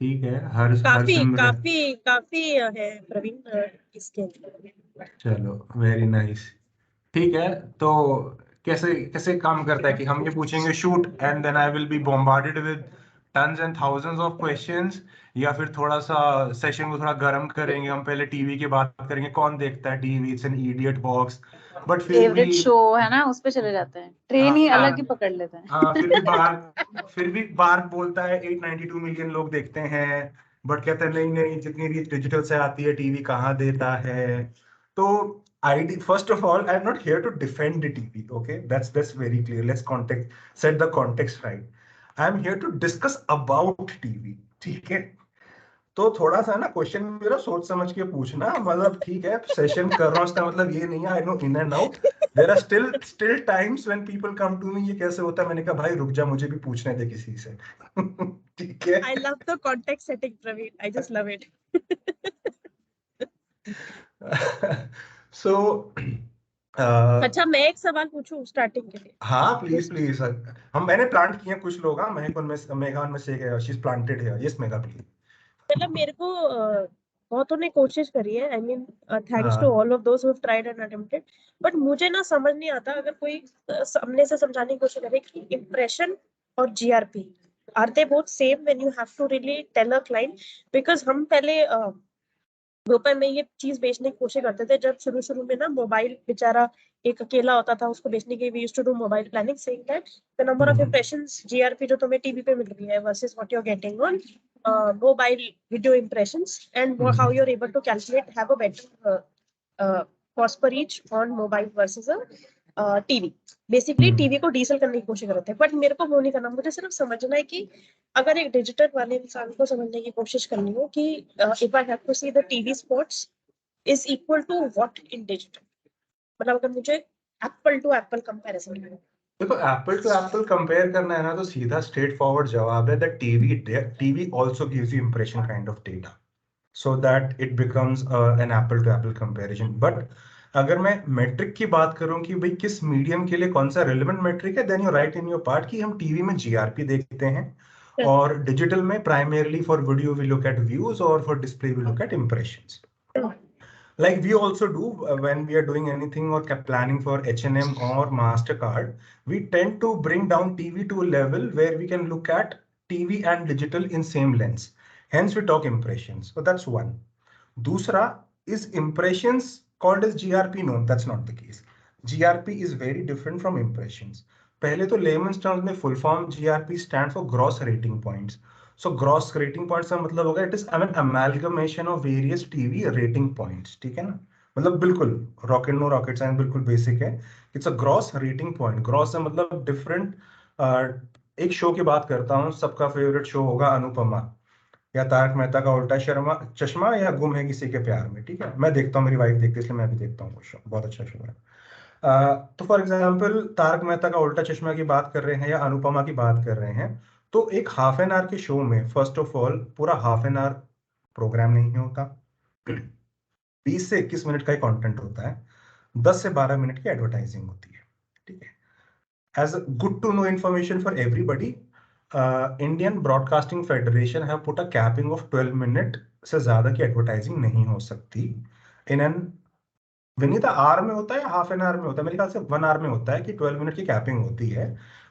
ठीक है, हर काफी सिमरन। काफी काफी है प्रवीण इसके अंदर। चलो, वेरी नाइस। ठीक है, तो कैसे कैसे काम करता है कि हम ये पूछेंगे shoot and then I will be bombarded with tons and thousands of questions, या फिर थोड़ा सा सेशन को थोड़ा गर्म करेंगे, हम पहले टीवी की बात करेंगे, कौन देखता है TV, it's an idiot box, but फिर भी। फेवरेट शो है ना, उस पे चले जाते हैं, ट्रेन हाँ ही अलग ही हाँ पकड़ लेते हैं। हाँ, फिर भी बाहर बोलता है 892 मिलियन लोग देखते हैं, बट कहते हैं नहीं नहीं, जितनी रीच डिजिटल से आती है टीवी कहाँ देता है। तो आईडी, first of all I am not here to defend the TV, okay, that's very clear, let's context set the context right. I am here to discuss about TV, ठीक है। तो थोड़ा सा ना क्वेश्चन मेरा सोच समझ के पूछना, मतलब ठीक है, सेशन कर रहा हूँ इसका मतलब ये नहीं है I know in and out. There are still times when people come to me, ये कैसे होता है, मैंने कहा भाई रुक जा, मुझे भी पूछने दे किसी से। ठीक है। I love the context setting Praveen, I just love it. So अच्छा, मैं एक सवाल पूछूं स्टार्टिंग के लिए? हाँ प्लीज प्लीज। हम मैंने प्लांट किए हैं कुछ लोग, हाँ, महक उनमें, मेघा उनमें से एक है, शी इज प्लांटेड है, यस मेघा प्लीज। मतलब मेरे को बहुतों ने कोशिश करी है, आई मीन थैंक्स टू हाँ all of those who have tried and attempted, but मुझे ना समझ नहीं आता, अगर कोई सामने से समझाने की कोशिश करे कि इम्प्रेशन और GRP are they both same when you have to really tell a client? Because हम पहले रुपए में ये चीज बेचने की कोशिश करते थे, जब शुरू शुरू में ना मोबाइल बेचारा एक अकेला होता था, उसको बेचने के we used to do mobile planning, saying that the number of impressions GRP जो तुम्हें टीवी पे मिल रही है versus what you are getting on mobile video impressions, and how you are able to calculate have a better cost per each on mobile versus a TV. Basically TV को डीसल करने की कोशिश कर रहे थे, बट मेरे को वो नहीं करना, मुझे सिर्फ समझना है कि अगर एक डिजिटल वाले इंसान को समझने की कोशिश करनी हो कि if I have to see the TV sports is equal to what in digital, मतलब अगर मुझे एप्पल टू एप्पल कंपैरिजन करना है। देखो, एप्पल टू एप्पल कंपेयर करना है ना, तो सीधा स्ट्रेट फॉरवर्ड जवाब है that TV also gives you impression kind of data, so that it becomes an apple to apple comparison. But अगर मैं मेट्रिक की बात करूं कि भाई किस मीडियम के लिए कौन सा रेलेवेंट मेट्रिक है, then you right in your part कि हम टीवी में जीआरपी देखते हैं, और डिजिटल में primarily for video we look at views, और for display we look at impressions. Like we also do when we are doing anything or planning for H&M or MasterCard, we tend to bring down TV to a level where we can look at TV and digital in same lens. Hence we talk impressions. So that's one. Dusra, is impressions called as GRP? No, that's not the case. GRP is very different from impressions. पहले तो layman's terms में full form GRP stands for gross rating points. So gross rating points का मतलब होगा it is an amalgamation of various TV rating points, ठीक है ना? मतलब बिल्कुल रॉकेट नो रॉकेट साइंस, बिल्कुल बेसिक है। It's a gross rating point, gross से मतलब डिफरेंट। एक शो की बात करता हूँ, सबका फेवरेट शो होगा अनुपमा, या तारक मेहता का उल्टा शर्मा चश्मा, या गुम है किसी के प्यार में, ठीक है, मैं देखता हूँ, मेरी वाइफ देखती है इसलिए मैं भी देखता हूँ वो शो, बहुत अच्छा शो है। तो फॉर एग्जाम्पल तारक मेहता का उल्टा चश्मा की बात कर रहे हैं या अनुपमा की बात कर रहे हैं, तो एक हाफ एन आवर के शो में फर्स्ट ऑफ ऑल पूरा हाफ एन आवर प्रोग्राम नहीं होता, 20 से 21 मिनट का ही कंटेंट होता है, 10 से 12 मिनट की एडवर्टाइजिंग होती है, ठीक है। As good to know information for everybody, Indian broadcasting federation have put a capping of 12 minute से ज्यादा की एडवर्टाइजिंग नहीं हो सकती इन एन, विनीता आर में होता है या हाफ एन आवर में होता है, मेरे ख्याल से 1 आवर में होता है कि 12 मिनट की कैपिंग होती है।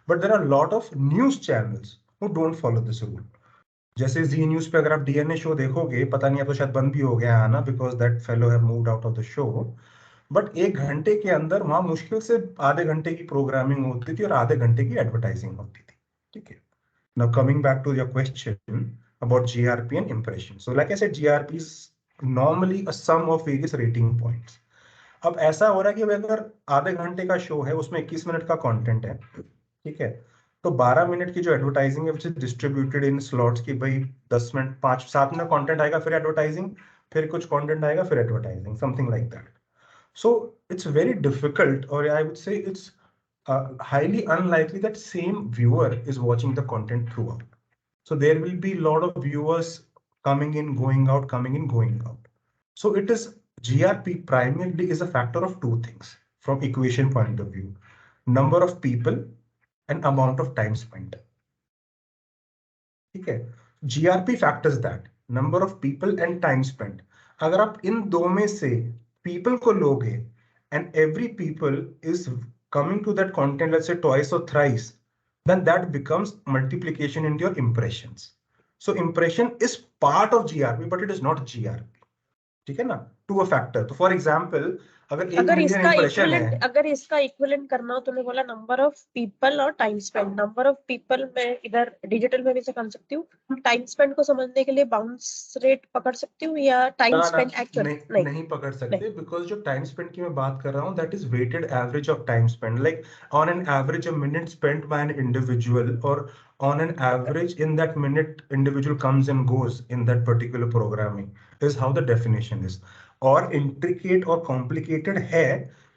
But there are lot of news channels who don't follow this rule. जैसे जी न्यूज पे अगर आप डीएनए शो देखोगे, पता नहीं अब तो शायद बंद भी हो गया है ना, because that fellow have moved out of the show, but 1 घंटे के अंदर वहां मुश्किल से आधे घंटे की प्रोग्रामिंग होती थी और आधे घंटे की एडवर्टाइजिंग होती थी, ठीक है। Now coming back to your question about GRP and impression, so like I said GRP is normally a sum of various rating points. अब ऐसा हो रहा है कि भाई अगर आधे घंटे का शो है, उसमें 21 मिनट का कंटेंट है, ठीक है, तो 12 मिनट की जो एडवर्टाइजिंग है which is distributed in slots की, भाई 10 मिनट 5 7 मिनट कंटेंट आएगा, फिर एडवर्टाइजिंग, फिर कुछ कंटेंट आएगा, फिर advertising, something like that. So it's very difficult, और I would say it's highly unlikely that same viewer is watching the content throughout. So there will be a lot of viewers coming in, going out, coming in, going out. So it is, GRP primarily is a factor of two things from equation point of view: number of people and amount of time spent. ठीक है, GRP factors that number of people and time spent. अगर आप इन दो में से people को लोगे and every people is coming to that content, let's say twice or thrice, then that becomes multiplication into your impressions. So impression is part of GRP, but it is not GRP. ठीक है ना, to a factor. तो for example अगर 1 million impression है, अगर इसका equivalent करना हो तो मैं बोला नंबर ऑफ पीपल और time spend. Number of people मैं इधर डिजिटल में भी से कर सकती हूँ, टाइम स्पेंड को समझने के लिए बाउंस रेट पकड़ सकती हूँ या टाइम स्पेंड एक्चुअल नहीं पकड़ सकते, बिकॉज जो टाइम स्पेंड की मैं बात कर रहा हूँ that is weighted average of time spend. Like on an average a minute spent by an individual और on an average in that minute individual comes and goes in that particular programming is how the definition is. और intricate और complicated है,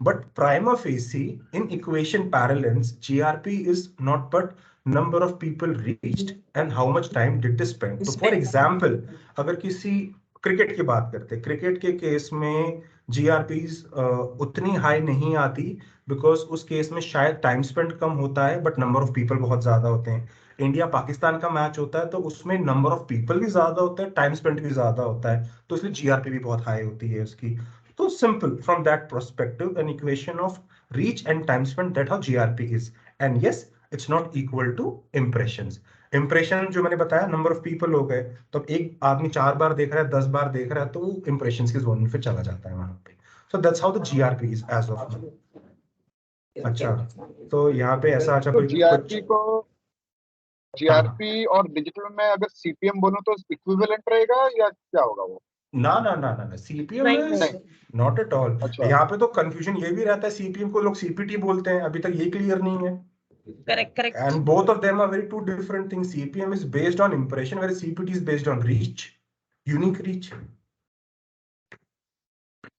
but prima facie in equation parallels GRP is not but number of people reached and how much time did they spend. तो for example अगर किसी cricket की बात करते हैं, क्रिकेट के केस में GRPs उतनी हाई नहीं आती बिकॉज उस केस में शायद टाइम स्पेंड कम होता है बट नंबर ऑफ पीपल बहुत ज्यादा होते हैं. इंडिया पाकिस्तान का मैच होता है तो उसमें नंबर ऑफ पीपल भी ज्यादा होता है, टाइम स्पेंड भी ज्यादा होता है, तो इसलिए GRP भी बहुत हाई होती है उसकी. तो simple from that perspective an equation of reach and time spend, that how GRP is. And yes, it's not equal to impressions. Impression जो मैंने बताया नंबर ऑफ पीपल हो गए, तो एक आदमी 4 बार देख रहा है, 10 बार देख रहा है, तो वो इम्प्रेशंस के जोन में फिर चला जाता है वहां पे. So that's how the GRP is as of now. अच्छा, तो यहाँ पे ऐसा अच्छा तो कोई GRP को GRP और डिजिटल में अगर CPM बोलूं तो इक्विवेलेंट रहेगा या क्या होगा वो? ना CPM is not at all. यहाँ पे तो कंफ्यूजन ये भी रहता है, CPM को लोग CPT बोलते हैं, अभी तक ये क्लियर नहीं है. Correct. And both of them are very two different things. CPM is based on impression, whereas CPT is based on reach, unique reach.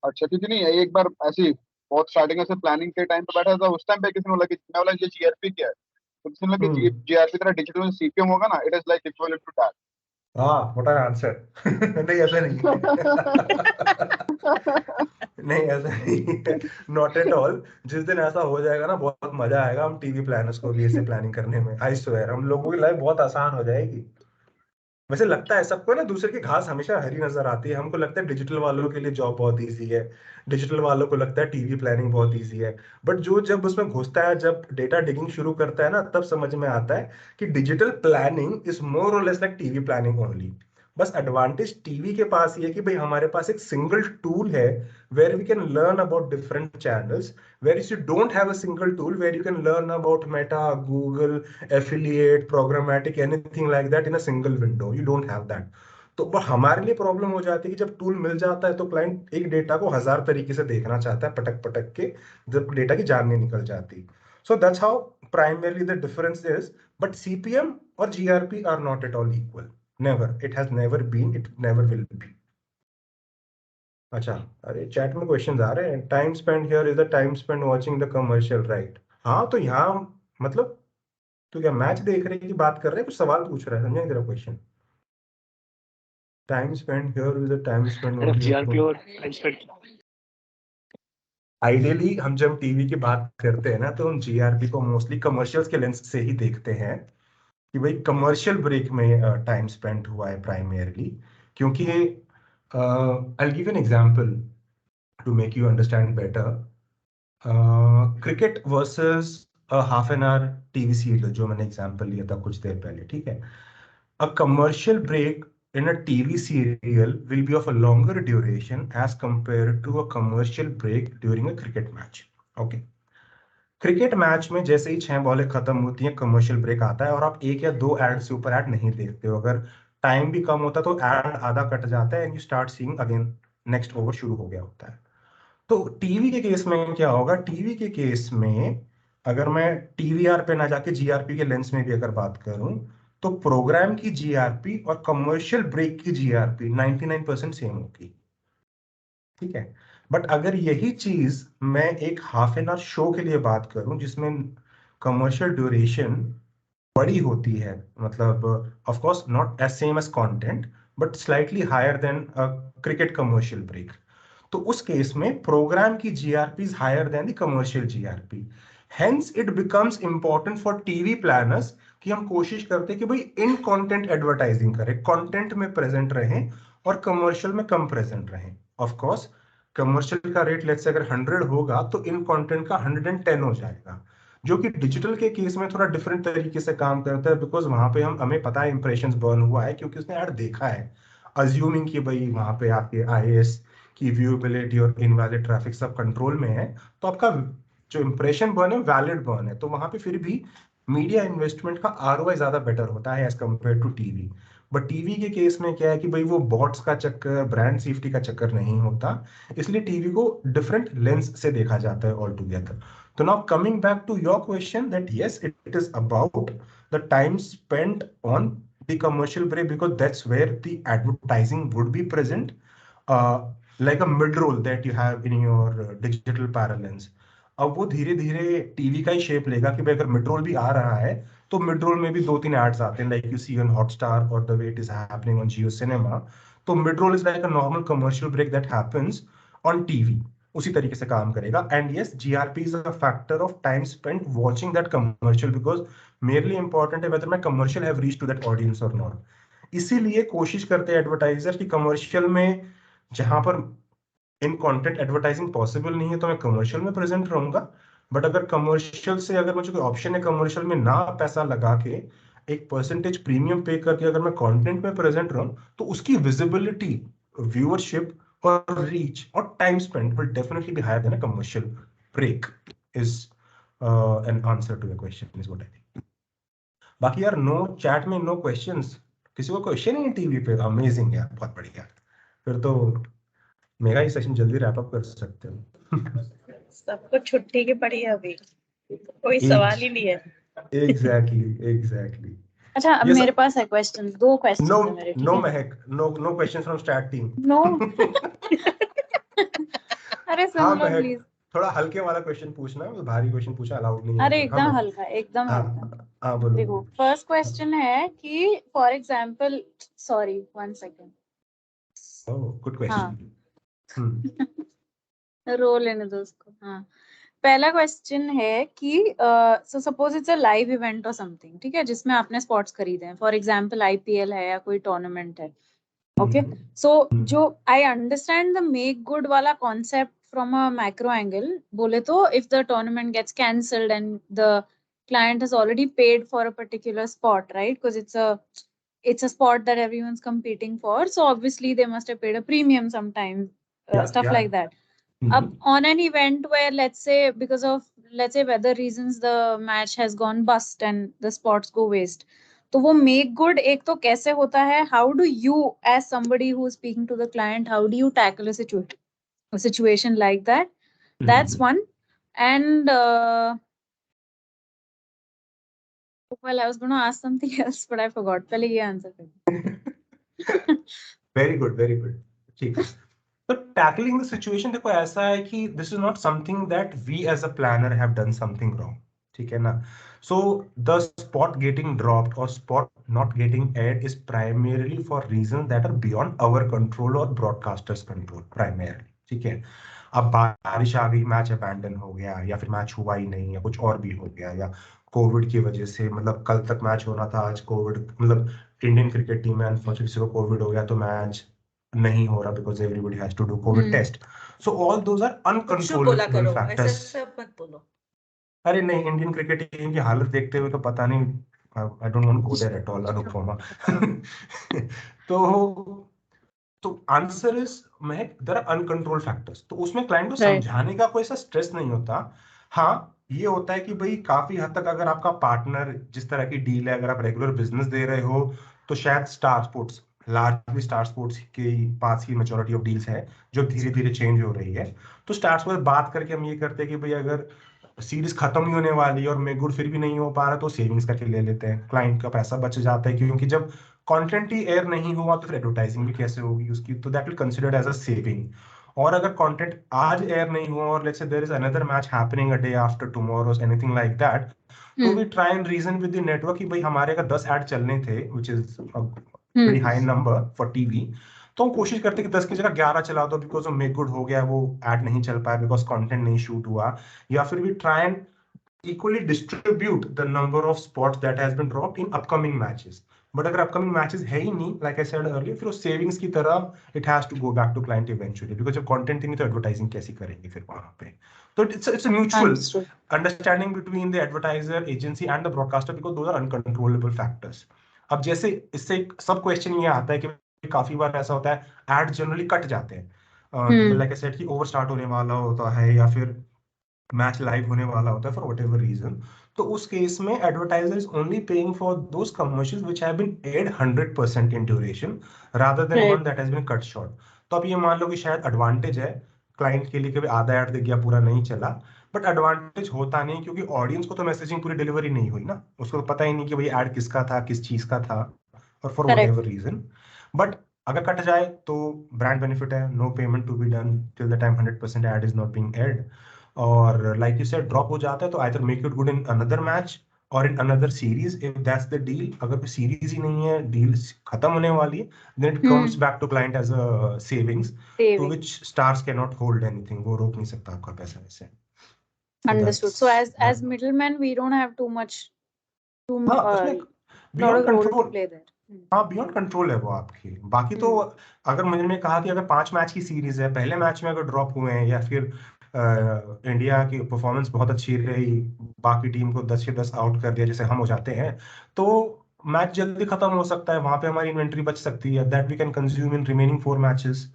अच्छा, क्योंकि नहीं एक बार ऐसी बहुत स्टार्टिंग से प्लानिंग के टाइम पे बैठा था, उस टाइम पे किसी ने बोला कि मैं बोला ये GRP क्या है, तो किसी ने बोला कि GRP तरह डिजिटल में CPM होगा ना, it is like equivalent to that. What are answer. नहीं ऐसा नहीं. नहीं ऐसा नहीं, नॉट एट ऑल. जिस दिन ऐसा हो जाएगा ना बहुत मजा आएगा, हम टीवी प्लानर्स को भी ऐसे प्लानिंग करने में. आई स्वेयर हम लोगों की लाइफ बहुत आसान हो जाएगी. वैसे लगता है सबको ना दूसरे की घास हमेशा हरी नजर आती है. हमको लगता है डिजिटल वालों के लिए जॉब बहुत इजी है, डिजिटल वालों को लगता है टीवी प्लानिंग बहुत इजी है. बट जो जब उसमें घुसता है, जब डेटा डिगिंग शुरू करता है ना, तब समझ में आता है कि डिजिटल प्लानिंग इज मोर और less like TV planning only. बस एडवांटेज टीवी के पास ये है कि भाई हमारे पास एक सिंगल टूल है where we can learn about different channels, whereas you don't have a single tool where you can learn about Meta, Google, affiliate, programmatic, anything like that in a single window. You don't have that. तो हमारे लिए problem हो जाती है कि जब tool मिल जाता है तो क्लाइंट एक डेटा को 1000 तरीके से देखना चाहता है, पटक पटक के, जब डेटा की जान नहीं निकल जाती. So that's how primarily the difference is. But CPM और GRP are not at all equal. Never, it has never been, it never will be. अच्छा, अरे चैट में क्वेश्चंस आ रहे हैं. Time spend here is the time spend watching the commercial, right? हाँ, तो यहाँ मतलब तो क्या मैच देख रहे की बात कर रहे हैं, कुछ सवाल पूछ रहा है, समझे तेरा question? Time spend here is the time spend GRP और टाइम स्पेंड. आइडियली हम जब टीवी की बात करते हैं ना तो हम GRP को मोस्टली कमर्शियल्स के लेंस से ही देखते हैं कि भाई कमर्शियल ब्रेक में टाइम स्पेंड हुआ है प्राइमरली. क्योंकि I'll give you an example to make you understand better. Cricket versus a half an hour TV serial, जो मैंने एग्जांपल लिया था कुछ देर पहले, ठीक है? A commercial break in a TV serial will be of a longer duration as compared to a commercial break during a cricket match. Okay. Cricket match में जैसे ही 6 बॉलें खत्म होती हैं, कमर्शियल ब्रेक आता है और आप 1 या 2 एड से ऊपर एड नहीं देखते हो. अगर टाइम भी कम होता तो एड आधा कट जाता है and you start seeing again, next over शुरू हो गया होता है. तो टीवी के केस में क्या होगा? टीवी के केस में अगर मैं TVR पे ना जाके GRP के लेंस में भी अगर बात करूं तो प्रोग्राम की GRP और कमर्शियल ब्रेक की GRP 99% सेम होगी. ठीक है. बट अगर यही चीज मैं एक हाफ एन आवर शो के लिए बात करूं जिसमें कमर्शियल ड्यूरेशन बड़ी होती है, मतलब of course not as same as content but slightly higher than cricket commercial break, तो उस केस में प्रोग्राम की GRP is higher than the commercial GRP. Hence, it becomes important for TV planners कि हम कोशिश करते हैं कि भाई इन कंटेंट एडवर्टाइजिंग करें, कंटेंट में प्रेजेंट रहें और कमर्शियल में कम प्रेजेंट रहें। ऑफ कोर्स कमर्शियल का रेट लेट्स से अगर 100 होगा तो इन कंटेंट का 110 हो जाएगा, जो कि डिजिटल के केस में थोड़ा डिफरेंट तरीके से काम करता है, बिकॉज वहां पे हमें पता है इंप्रेशंस बर्न हुआ है क्योंकि उसने ऐड देखा है, अज्यूमिंग कि भाई वहां पे आपके आईएएस की व्यूएबिलिटी और इनवैलिड ट्रैफिक सब कंट्रोल में है, तो आपका जो इंप्रेशन बर्न है वैलिड बर्न है, तो वहां पे फिर भी मीडिया इन्वेस्टमेंट का आरओआई ज्यादा बेटर होता है as compare to TV. But TV के केस में क्या है कि भाई वो बॉट्स का चक्कर, ब्रांड सेफ्टी का चक्कर नहीं होता, इसलिए टीवी को डिफरेंट लेंस से देखा जाता है ऑल टुगेदर। तो now coming back to your question that yes it is about the time spent on the commercial break because that's where the advertising would be present, like a mid roll that you have in your digital parlance। अब वो धीरे धीरे TV का ही shape लेगा कि भाई अगर mid role भी आ रहा है तो मिड रोल में भी 2-3 एड्स आते हैं, like you see on Hotstar और the way it is happening on Jio Cinema. तो mid roll is like a normal commercial break that happens on TV, उसी तरीके से काम करेगा। And yes GRP is a factor of time spent watching that commercial, because मेरे लिए important है whether my commercial have reached to that audience और not. इसीलिए कोशिश करते हैं एडवर्टाइजर की कमर्शियल में जहां पर इन कंटेंट एडवर्टाइजिंग पॉसिबल नहीं है तो मैं कमर्शियल में प्रेजेंट रहूंगा, बट अगर कमर्शियल से अगर मुझे कोई ऑप्शन है कमर्शियल में ना पैसा लगा के एक परसेंटेज प्रीमियम पे करके अगर मैं कंटेंट में प्रेजेंट रहूं तो उसकी विजिबिलिटी, व्यूअरशिप और रीच और time spend will definitely be higher than a commercial break is an answer to the question is what I think. बाकी यार नो चैट में नो क्वेश्चंस, किसी को क्वेश्चन ही नहीं टीवी पे, अमेजिंग यार, बहुत बढ़िया। फिर तो मेरा ही सेशन जल्दी रैप अप कर सकते हो। सबको छुट्टी की पड़ी है अभी, कोई सवाल ही नहीं है। एग्जैक्टली। अच्छा अब ये मेरे पास है क्वेश्चन, 2 क्वेश्चन नो है मेरे, ठीक नो है? Mahak, no question from start team. No अरे सुन हाँ लो महक, प्लीज। थोड़ा हल्के वाला क्वेश्चन पूछना, भारी क्वेश्चन पूछना अलाउड नहीं है अरे यहाँ पर। हाँ एकदम महक, हल्का, एकदम हल्का। हाँ बोलो। देखो फर्स्ट क्वेश्चन है कि for example, sorry 1 second, good हाँ क्वेश्चन। रो लेने दो उसको। हाँ पहला क्वेश्चन है कि so suppose it's a live event और समथिंग, ठीक है, जिसमें आपने स्पॉट्स खरीदे हैं, फॉर एग्जांपल आईपीएल है या कोई टूर्नामेंट है। ओके सो जो I understand the make good वाला concept from a macro angle, बोले तो if the tournament gets cancelled and the client has already paid for a particular spot, right? Because it's a spot that everyone's competing for, so obviously they must have paid a premium sometimes, stuff like that. Up on an event where let's say because of let's say weather reasons the match has gone bust and the spots go waste, तो वो make good एक तो कैसे होता है? How do you as somebody who is speaking to the client, how do you tackle a situation like that? That's one. And well, I was going to ask something else but I forgot. पहले ये answer कर। Very good very good. ठीक है, तो tackling the situation देखो ऐसा है कि this is not something that we as a planner have done something wrong, ठीक है ना। So the spot getting dropped और spot not getting ad is primarily for reason that are beyond our control और broadcasters control primarily, ठीक है। अब बारिश आ गई, मैच अबैंडन हो गया, या फिर मैच हुआ ही नहीं, या कुछ और भी हो गया, या कोविड की वजह से मतलब कल तक मैच होना था, आज कोविड मतलब इंडियन क्रिकेट टीम में अनफॉर्चुनेटली किसी को कोविड हो गया तो मैच नहीं हो रहा because everybody has to do covid test. So all those are uncontrollable factors. सब मत बोलो। अरे नहीं, इंडियन क्रिकेट टीम की हालत देखते हुए तो पता नहीं, I don't want to go there at all Anupama. तो आंसर इज मैं देयर आर अनकंट्रोल फैक्टर्स, तो उसमें क्लाइंट को Right. समझाने का कोई सा स्ट्रेस नहीं होता। हाँ ये होता है कि भाई काफी हद तक अगर आपका पार्टनर जिस तरह की डील है, अगर आप रेगुलर बिजनेस दे रहे हो तो शायद star sports, largely star sports के पास ही मेजोरिटी ऑफ डील्स है जो धीरे धीरे चेंज हो रही है। तो स्टार स्पोर्ट्स बात करके हम ये करते हैं कि भाई अगर सीरीज खत्म ही होने वाली है और मेगुड फिर भी नहीं हो पा रहा तो सेविंग्स करके ले लेते हैं, क्लाइंट का पैसा बच जाता है, क्योंकि जब कंटेंट ही एयर नहीं हुआ तो फिर एडवर्टाइजिंग भी कैसे होगी उसकी, तो that will considered as a saving. और अगर कंटेंट आज एयर नहीं हुआ और let's say there is another match happening a day after tomorrow anything like that, तो we try and reason with the network कि भाई हमारे अगर 10 ऐड चलने थे which is very high number for TV, तो हम कोशिश करते कि 10 की जगह 11 चला दो बिकॉज वो मेक गुड हो गया, वो ऐड नहीं चल पाया बिकॉज कंटेंट नहीं शूट हुआ। या फिर we try and equally distribute the number of spots that has been dropped in upcoming matches. But अगर upcoming matches है ही नहीं, like I said earlier, फिर उस savings की तरह it has to go back to client eventually, because जब content ही नहीं तो advertising कैसी करेंगे फिर वहाँ पे. So it's a mutual Understood. understanding between the advertiser, agency and the broadcaster, because those are uncontrollable factors. अब जैसे इससे एक सब क्वेश्चन ये आता है कि काफी बार ऐसा होता है एड जनरली कट जाते हैं, लाइक आई सेड कि ओवर स्टार्ट होने वाला होता है या फिर मैच लाइव होने वाला होता है फॉर वट एवर रीजन, तो उस केस में advertiser is only paying for those commercials which have been aired 100% in duration rather than Right. One that has been cut short. तो अब ये मान लो कि शायद एडवांटेज है क्लाइंट के लिए कि भाई आधा ऐड दिख गया पूरा नहीं चला, बट एडवांटेज होता नहीं क्योंकि ऑडियंस को तो मैसेजिंग पूरी डिलीवरी नहीं हुई ना, उसको तो पता ही नहीं कि भाई ऐड किसका था, किस चीज का था, और for what Correct. Ever reason. But अगर कट जाए तो ब्रांड बेनिफिट है, no payment to be done till the time 100% ad is not being ad. और लाइक यू सेड ड्रॉप हो जाता है तो either make it good in another match और in another series if that's the deal. अगर कोई series ही नहीं है, डील खत्म होने वाली है, then it comes back to client as a savings to Saving. Which stars can not hold anything. वो रोक नहीं सकता आपका पैसा वैसे. Understood. So as middlemen, we don't have too much, हाँ उसमें lot beyond of role to control, play there. हाँ बियॉन्ड कंट्रोल है वो आपकी. बाकी तो अगर मैंने कहा कि अगर 5 मैच की सीरीज है, पहले मैच में अगर ड्रॉप हुए हैं या फिर इंडिया की परफॉर्मेंस बहुत अच्छी रही, बाकी टीम को 10 से 10 आउट कर दिया जैसे हम हो जाते हैं, तो मैच जल्दी खत्म हो सकता है, वहां पे हमारी इन्वेंट्री बच सकती है that we can consume in remaining 4 matches.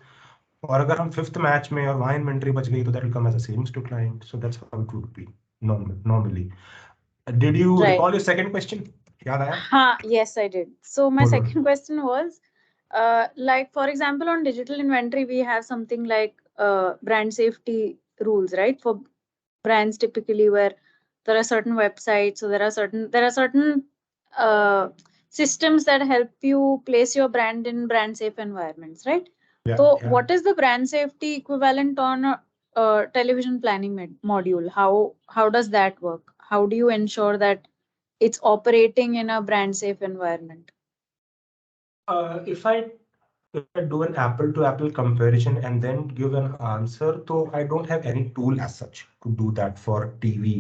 और अगर हम 5th मैच में और वहां इन्वेंट्री बच गई तो that will come as a savings to client. So that's how it would be normally. Did you Right. Recall your second question? याद आया? Yes, I did. So my बोलो. second question was, like for example, on digital inventory, we have something like brand safety rules, right? For brands typically, where there are certain websites, so there are certain systems that help you place your brand in brand safe environments, right? Yeah, So yeah. what is the brand safety equivalent on a television planning module? How does that work? How do you ensure that it's operating in a brand safe environment? If I do an apple to apple comparison and then give an answer, so I don't have any tool as such to do that for TV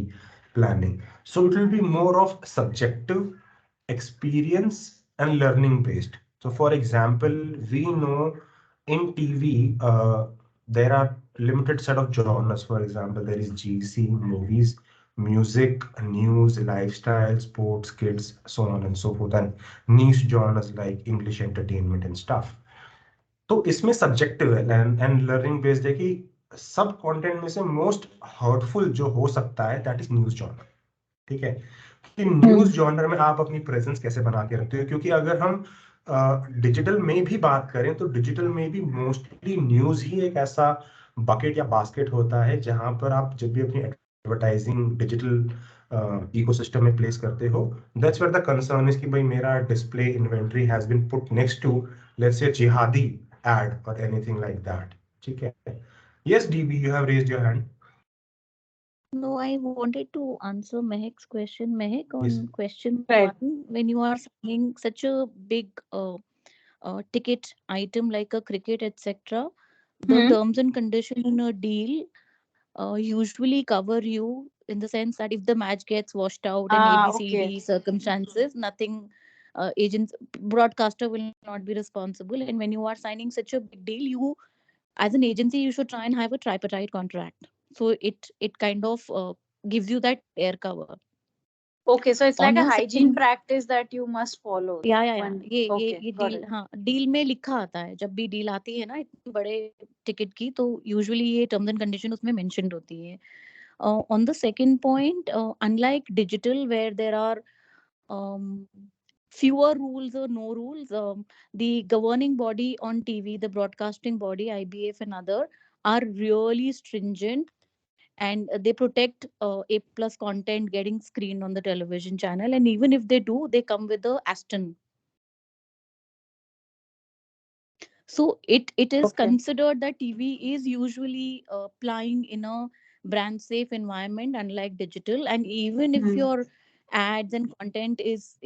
planning. So it will be more of subjective experience and learning based. So for example, we know in TV, there are limited set of genres. For example, there is GC, movies, music, news, lifestyle, sports, kids, so on and so forth, and niche genres like English entertainment and stuff. तो इसमें subjective है and learning based है कि सब content में से most hurtful जो हो सकता है दैट इज न्यूज जॉनर. ठीक है कि न्यूज जॉनर में आप अपनी प्रेजेंस कैसे बना के रखते हो, क्योंकि अगर हम डिजिटल में भी बात करें तो डिजिटल में भी मोस्टली न्यूज ही एक ऐसा बकेट या बास्केट होता है जहां पर आप जब भी अपनी एडवर्टाइजिंग डिजिटल इकोसिस्टम में प्लेस करते हो, that's where the concern is कि भाई मेरा display inventory has been put next to let's say जिहादी ad or anything like that. Okay. Yes, DB, you have raised your hand. No, I wanted to answer Mehek's question. Mehek, on Yes. question Right. 1, when you are selling such a big ticket item like a cricket, etc., the terms and condition in a deal usually cover you in the sense that if the match gets washed out and ABCD Okay. circumstances, nothing, agents, broadcaster will not be responsible. And when you are signing such a big deal, you as an agency you should try and have a tripartite contract, so it kind of gives you that air cover. Okay, so it's On like a your hygiene second, practice that you must follow. या when- ये okay, got deal, it. हाँ deal में लिखा आता है, जब भी deal आती है ना इतने बड़े टिकट की, तो यूजुअली ये टर्म्स एंड कंडीशन उसमें मेंशन्ड होती है. On the second point, unlike digital where there are um, fewer rules or no rules, the governing body on TV, the broadcasting body, IBF and other, are really stringent, and they protect A plus content getting screened on the television channel. And even if they do, they come with a Aston. So it is Okay. considered that TV is usually playing in a brand safe environment, unlike digital. And even if your ads and content is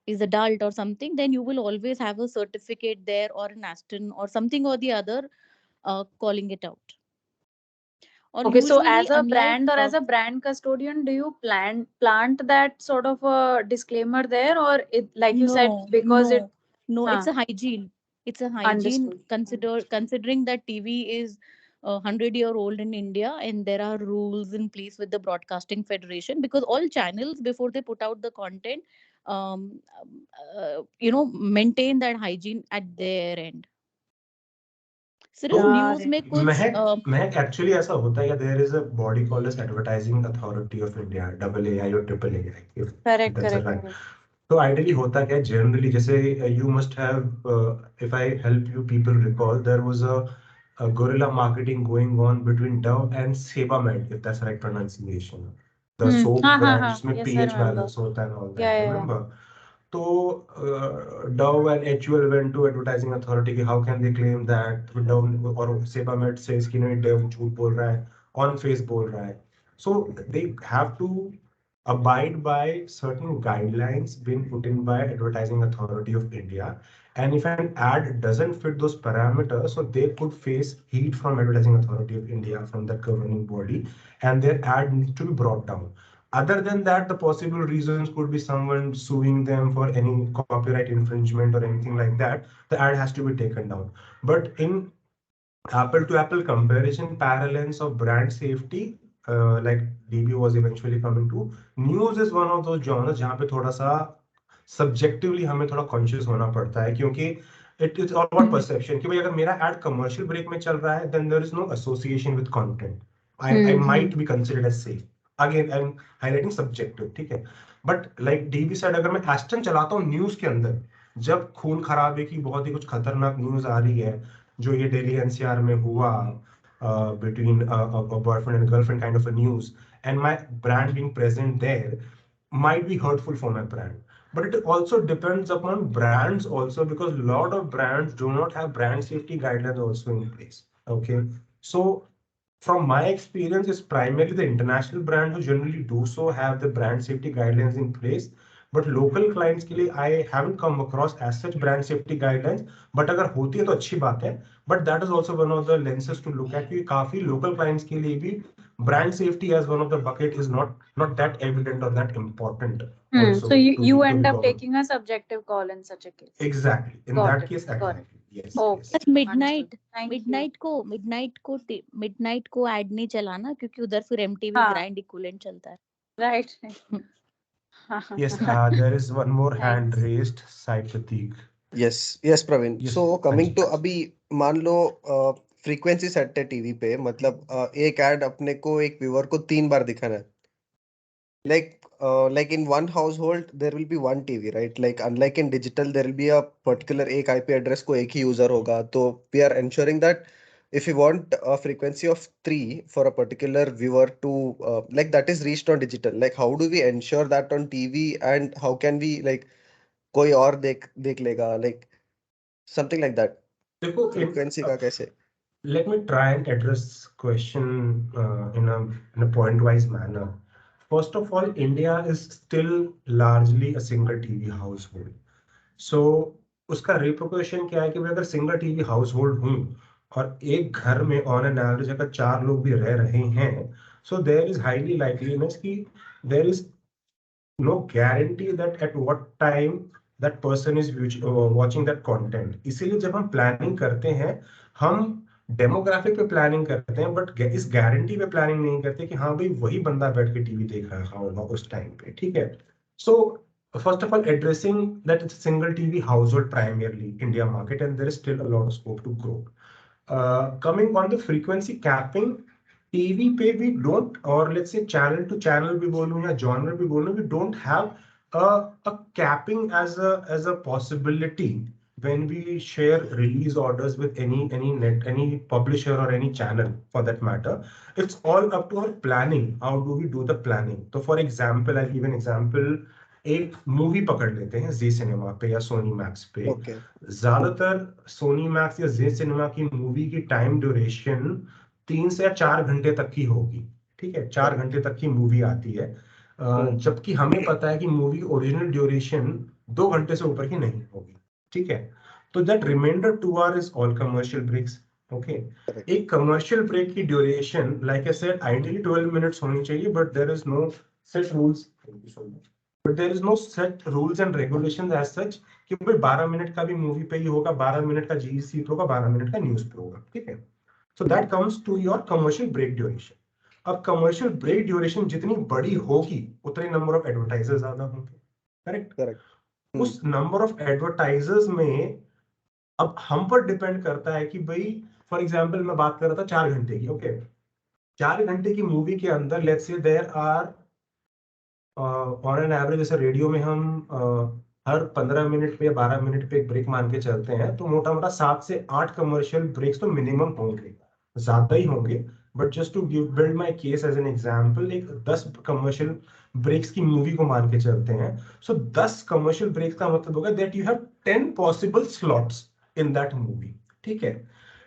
adult or something, then you will always have a certificate there or an Aston or something or the other calling it out. और Okay, so usually as a brand or unlike as a brand custodian, do you plant that sort of a disclaimer there, or it, like you said, because it no, it's Huh. a hygiene. It's a hygiene Understood. considering that TV is 100-year-old in India, and there are rules in place with the Broadcasting Federation, because all channels, before they put out the content, um, maintain that hygiene at their end. सिर्फ तो news में कुछ महक actually ऐसा होता है, there is a body called as advertising authority of India, AA और AAA, correct. तो ideally होता क्या है जनरली, जैसे you must have, if I help you people recall, there was a guerrilla marketing going on between Dove and Sebamed, if that's right pronunciation, the soap brand जिसमें Yes, I pH remember. balance होता है and all that, Yeah. remember? तो Dove and HUL went to advertising authority कि how can they claim that Dove और Sebamed says कि नहीं, Dove झूठ बोल रहा है, on face बोल रहा है. So they have to abide by certain guidelines being put in by Advertising Authority of India, and if an ad doesn't fit those parameters, so they could face heat from Advertising Authority of India, from that governing body, and their ad needs to be brought down. Other than that, the possible reasons could be someone suing them for any copyright infringement or anything like that. The ad has to be taken down. But in apple to apple comparison, parallels of brand safety, like DB was eventually coming to, news is one of those genres जहाँ पे थोड़ा सा subjectively हमें थोड़ा conscious होना पड़ता है, क्योंकि it is all about perception कि भाई अगर मेरा ad commercial break में चल रहा है, then there is no association with content. I might be considered as safe. Again, I'm highlighting subjective, ठीक है. But like DB said, अगर मैं एस्टन चलाता हूँ न्यूज के अंदर, जब खून खराबे की बहुत ही कुछ खतरनाक न्यूज आ रही है, जो ये दिल्ली NCR में हुआ between a boyfriend and girlfriend kind of a news, and my brand being present there might be hurtful for my brand. But it also depends upon brands also, because a lot of brands do not have brand safety guidelines also in place. Okay, so from my experience, it's primarily the international brands who generally do so have the brand safety guidelines in place. But local clients के लिए I haven't come across as such brand safety guidelines. But अगर होती है तो अच्छी बात है. But that is also one of the lenses to look at कि काफी local clients के लिए भी brand safety as one of the bucket is not that evident or that important. Also, So you to end be up covered. taking a subjective call in such a case. Exactly. In Got that it. case, Got it. exactly. Yes. Okay. Yes. बस midnight Thank you. Midnight को add नहीं चलाना, क्योंकि उधर फिर MTV हाँ. Grind equivalent चलता है. Right. Yes, there is one more hand Thanks. raised, Sai Prateek. yes Praveen. Yes, So coming हाँ to जी. अभी मान लो फ्रीक्वेंसी सेट है टीवी पे, मतलब एक ऐड अपने को एक व्यूअर को 3 बार दिखाना है. Like in one household there will be one TV, right? Like unlike in digital there will be a particular एक IP address को एक ही यूजर होगा. तो we are ensuring that if you want a frequency of 3 for a particular viewer to like that is reached on digital, like how do we ensure that on TV, and how can we like कोई और देख लेगा, like something like that. देखो, frequency का कैसे? let me try and address question in a point-wise manner. First of all, India is still largely a single TV household. So उसका repercussion क्या है कि भाई अगर single TV household हूँ और एक घर में on an average अगर 4 लोग भी रह रहे हैं, so there is highly likeliness कि there is no guarantee that at what time that person is watching that content. इसीलिए जब हम प्लानिंग करते हैं, हम डेमोग्राफिक पे प्लानिंग करते हैं, बट इस गारंटी पे प्लानिंग नहीं करते कि हाँ भाई वही बंदा बैठ के टीवी देख रहा होगा उस टाइम पे. ठीक है. सो first of all, addressing that it's a single TV household primarily India market, and there is still a lot of scope to grow. Coming on the frequency capping, TV पे we don't, or let's say channel to channel भी बोलूं या genre भी बोलूं, we don't have a capping as a possibility when we share release orders with any publisher or any channel for that matter. It's all up to our planning. How do we do the planning? So for example, I'll give an example. एक movie पकड़ लेते हैं जी cinema पे या Sony Max पे. Okay. ज्यादातर Sony Max या जी cinema की मूवी की टाइम ड्यूरेशन 3 से 4 घंटे तक की होगी. ठीक है, 4 घंटे तक की मूवी आती है, जबकि हमें पता है कि मूवी ओरिजिनल ड्यूरेशन 2 घंटे से ऊपर की नहीं होगी. ठीक है, तो that reminder 2 hours is all commercial breaks. Okay Correct. एक कमर्शियल ब्रेक की duration like I said ideally 12 minutes होनी चाहिए, but there is no set rules, but there is no set rules and regulations as such कि भाई 12 minute का भी movie पे ही होगा, 12 मिनट का जीईसी पे होगा, 12 मिनट का न्यूज पे होगा, ठीक है। So that comes to your commercial break duration. अब कमर्शियल ब्रेक ड्यूरेशन जितनी बड़ी होगी उतने नंबर ऑफ एडवर्टाइजर्स ज्यादा होंगे, करेक्ट। Correct. उस नंबर ऑफ एडवर्टाइजर्स में अब हम पर डिपेंड करता है कि भाई फॉर एग्जांपल मैं बात कर रहा था 4 घंटे की, ओके 4 घंटे की मूवी के अंदर let's say there are on an average, जैसे रेडियो में हम हर 15 मिनट पे या 12 मिनट पे एक ब्रेक मान के चलते हैं, तो मोटा मोटा 7 से 8 कमर्शियल ब्रेक्स तो मिनिमम होंगे, ज्यादा ही होंगे। But just to give build my case as an example, एक 10 कमर्शियल ब्रेक्स की मूवी को मान के चलते हैं। सो 10 कमर्शियल ब्रेक्स का मतलब होगा that you have 10 possible slots in that movie, ठीक है।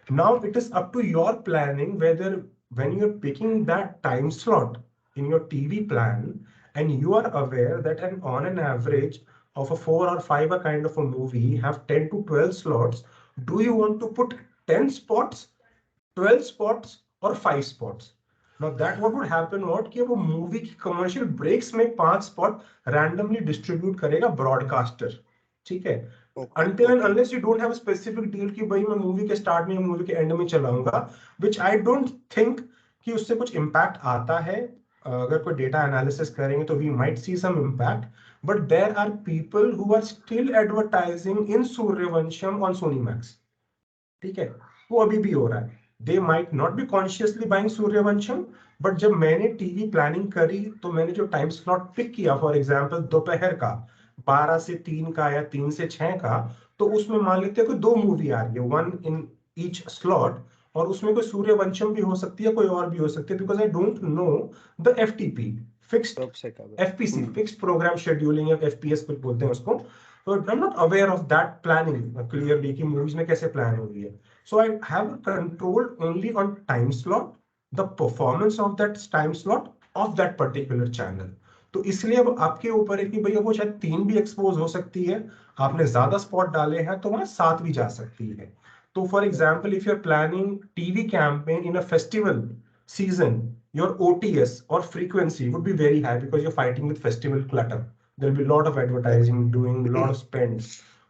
Now it is up to your planning whether when you're picking that time slot in your TV plan and you are aware that on an average of a 4 or 5 a kind of a movie have 10 to 12 slots, do you want to put 10 spots, 12 spots or 5 spots? Now that what would happen what कि वो movie की commercial breaks में 5 spot randomly distribute करेगा broadcaster, ठीक है। Okay. Until and Okay. unless you don't have a specific deal कि भाई मैं मूवी के स्टार्ट में मूवी के एंड में चलाऊंगा, which I don't think कि उससे कुछ इम्पैक्ट आता है। अगर कोई डेटा एनालिसिस करेंगे तो we might see some impact, but there are people who are still advertising in Sooryavansham on Sony Max, ठीक है, वो अभी भी हो रहा है। They might not be consciously buying Sooryavansham, but जब मैंने टीवी प्लानिंग करी तो मैंने जो टाइम स्लॉट पिक किया, फॉर एग्जांपल दोपहर का 12 से 3 का या 3 से 6 का, तो उसमें मान लेते हैं कोई 2 मूवी आ रही है, वन इन ईच स्लॉट, और उसमें कोई सूर्यवंशम भी हो सकती है, कोई और भी हो सकती है, because I don't know the FTP fixed कब से कब? एफपीसी फिक्स्ड प्रोग्राम शेड्यूलिंग या एफपीएस कुछ बोलते हैं उसको। तो I am not aware of that planning clearly कि मूवीज में कैसे प्लान हो रही है। So I have control only on time slot, the performance of that time slot of that particular channel. तो इसलिए अब आपके ऊपर है कि भैया वो शायद 3 भी एक्सपोज हो सकती है, आपने ज्यादा स्पॉट डाले हैं तो वहां 7 भी जा सकती है। तो for example if you are planning TV campaign in a festival season, your OTS or frequency would be very high because you're fighting with festival clutter. There'll be a lot of advertising, doing a lot of spends.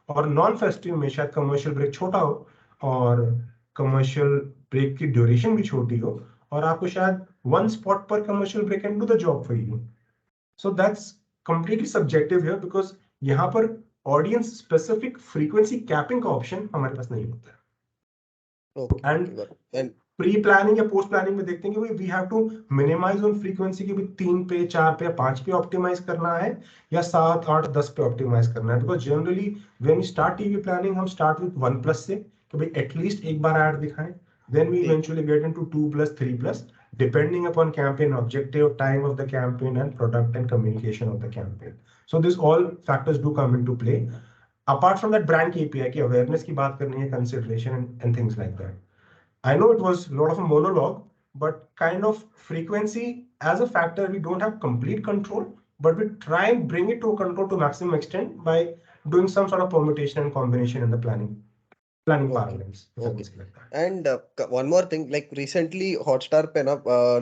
और non festive में शायद commercial break छोटा हो और commercial break की duration भी छोटी हो, और आपको शायद 1 स्पॉट पर commercial break can do the job for you. So that's completely subjective here, because यहाँ पर ऑडियंस स्पेसिफिक फ्रीक्वेंसी कैपिंग का ऑप्शन हमारे पास नहीं होता है। Okay. And Okay. Got it. And pre planning या पोस्ट प्लानिंग में देखते हैं कि we have to minimize on frequency की भी 3 पे 4 पे 5 पे ऑप्टिमाइज करना है या 7 8 10 पे ऑप्टिमाइज करना है। Because generally when we start TV planning हम स्टार्ट विद 1+ से कि भाई एटलीस्ट एक बार ऐड दिखाएं, then we eventually get into 2+, 3+, depending upon campaign objective, time of the campaign and product and communication of the campaign. So this all factors do come into play. Apart from that brand KPI की awareness की बात करनी है, consideration and things like that. I know it was a lot of a monologue, but kind of frequency as a factor, we don't have complete control, but we try and bring it to a control to maximum extent by doing some sort of permutation and combination in the planning Okay. parallels. If I Okay. can say like that. And one more thing, like recently Hotstar पे ना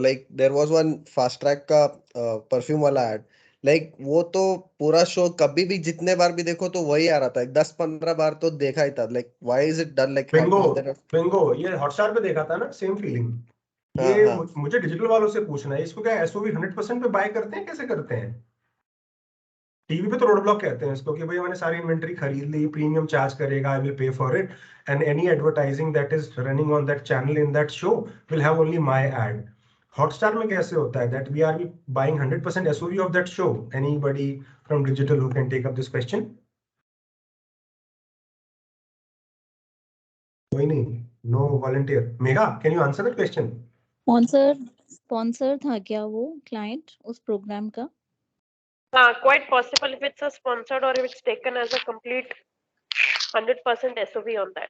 like there was one fast track का perfume वाला ad, like वो तो पूरा show कभी भी जितने बार भी देखो तो वही आ रहा था, 10-15 बार तो देखा ही था। like why is it done? like Bingo, there bingo, ये हॉटस्टार पे देखा था ना, सेम फीलिंग। हाँ ये हाँ मुझे डिजिटल वालों से पूछना है, इसको क्या एसओवी 100% पे बाय करते हैं, कैसे करते हैं? टीवी पे तो रोड ब्लॉक कहते हैं इसको कि भाई मैंने सारी इन्वेंटरी खरीद ली, प्रीमियम चार्ज करेगा, I will pay for it, and any advertising that is running on that channel in that show will have only my ad. Hotstar में कैसे होता है that we are buying 100% SOV of that show? Anybody from digital who can take up this question? कोई नहीं, no volunteer. Megha, can you answer that question? Sponsor था क्या वो client उस प्रोग्राम का? Quite possible if it's a sponsored or if it's taken as a complete 100% SOV on that.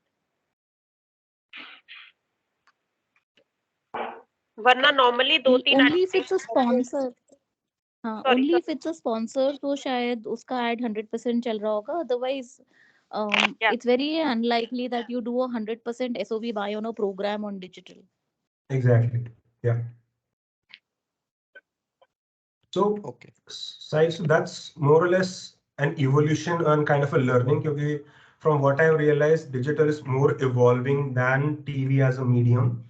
वरना normally 2-3 only if it's a sponsor, हाँ Sorry, only if it's a sponsor तो शायद उसका ad 100% चल रहा होगा, otherwise Yeah. it's very unlikely that you do 100% SOV buy on a program on digital. Exactly. Yeah. So, Okay. Sai, so that's more or less an evolution and kind of a learning. Because from what I've realized, digital is more evolving than TV as a medium.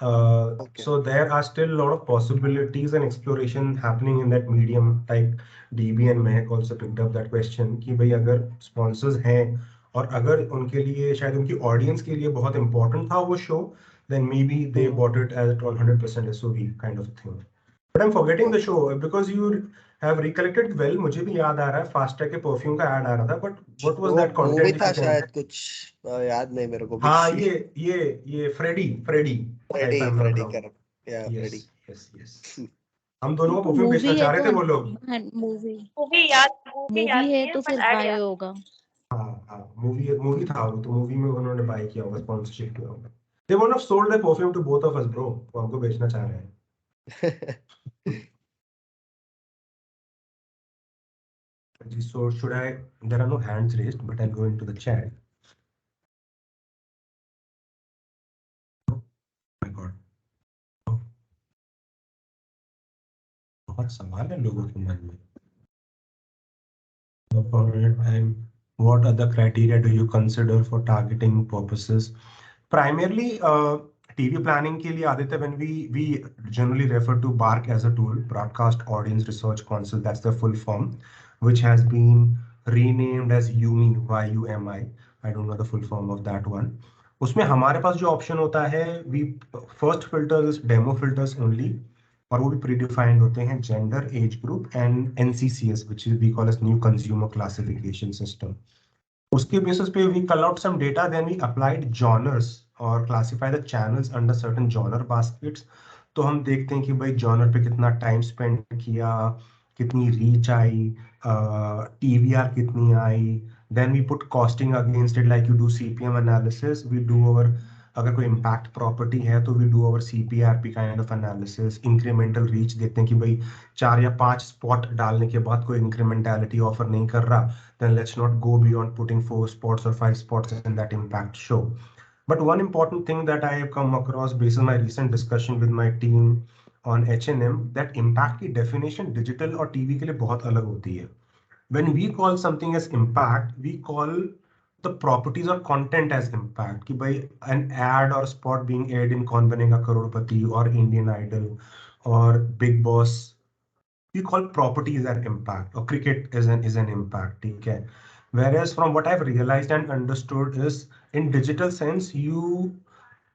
Okay. So there are still a lot of possibilities and exploration happening in that medium. Like DB and Mehak also picked up that question कि भाई अगर sponsors हैं और अगर उनके लिए शायद उनकी audience के लिए बहुत important था वो show, then maybe they bought it as 100% SOV kind of thing. But I'm forgetting the show because you have recollected well. मुझे भी याद आ रहा है फास्टैग के परफ्यूम का ऐड आ रहा था. But what was वो that मूवी content? था शायद कुछ याद नहीं मेरे को भी. हाँ ये फ्रेडी if I'm not फ्रेडी wrong. करेक्ट. या फ्रेडी. Yes. हम दोनों को तो परफ्यूम बेचना मूवी चाह है रहे तो थे वो लोग. मूवी मूवी याद मूवी नहीं है तो but फिर ad बाय याद होगा. हाँ मूवी था वो, तो मूवी में उन्होंने बाय किया होगा, स्पॉन्सरशिप किया होगा. They would have sold their perfume to both of us, bro. वो हमको बेचना चाह रहे हैं. So should I? There are no hands raised, but I'll go into the chat. Oh my God. बहुत सवाल है लोगों के मन में. And what other criteria do you consider for targeting purposes? Primarily, TV planning के लिए Aditya, when we generally refer to BARC as a tool, Broadcast Audience Research Council, that's the full form, which has been renamed as YUMI, YUMI. I don't know the full form of that one. उसमें हमारे पास जो option होता है, we first filter is demo filters only, और वो भी predefined होते हैं gender, age group and NCCS, which is we call as New Consumer Classification System. उसके basis पे we cull out some data, then we applied genres और classify the channels under certain genre baskets. तो हम देखते हैं कि भाई genre पे कितना टाइम स्पेंड किया, कितनी रीच आई, TVR कितनी आई. Then we put costing against it, like you do CPM analysis. We do our, अगर कोई impact property है तो we do our CPRP kind of analysis. Incremental reach देखते हैं कि भाई 4 या 5 spot डालने के बाद कोई incrementality offer नहीं कर रहा, then let's not go beyond putting 4 spots or 5 spots in that impact show. But one important thing that I have come across based on my recent discussion with my team on H&M, that impact की definition digital और TV के लिए बहुत अलग होती है. When we call something as impact, we call the properties or content as impact. कि भाई an ad or spot being aired in कौन बनेगा करोड़पति or Indian Idol or Big Boss, we call properties as impact, or cricket is an impact. ठीक है. Whereas from what I've realized and understood is, in digital sense, you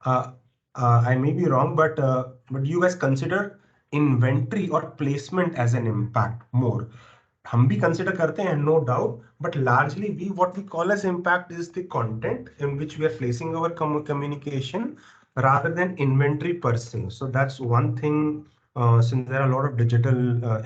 I may be wrong, but you guys consider inventory or placement as an impact more. हम भी consider करते हैं, no doubt, but largely we what we call as impact is the content in which we are placing our communication rather than inventory per se. So that's one thing, since there are a lot of digital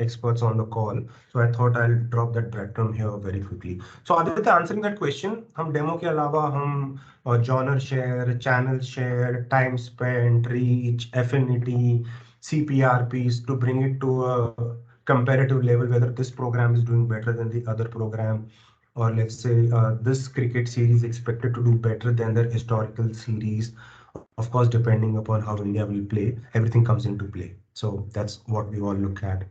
experts on the call, so I thought I'll drop that breadcrumb here very quickly. So Aditya, answering that question, हम demo के अलावा हम genre share, channel share, time spent, reach, affinity, CPRPs to bring it to a comparative level, whether this program is doing better than the other program, or let's say this cricket series expected to do better than their historical series. Of course, depending upon how India will play, everything comes into play. So that's what we all look at.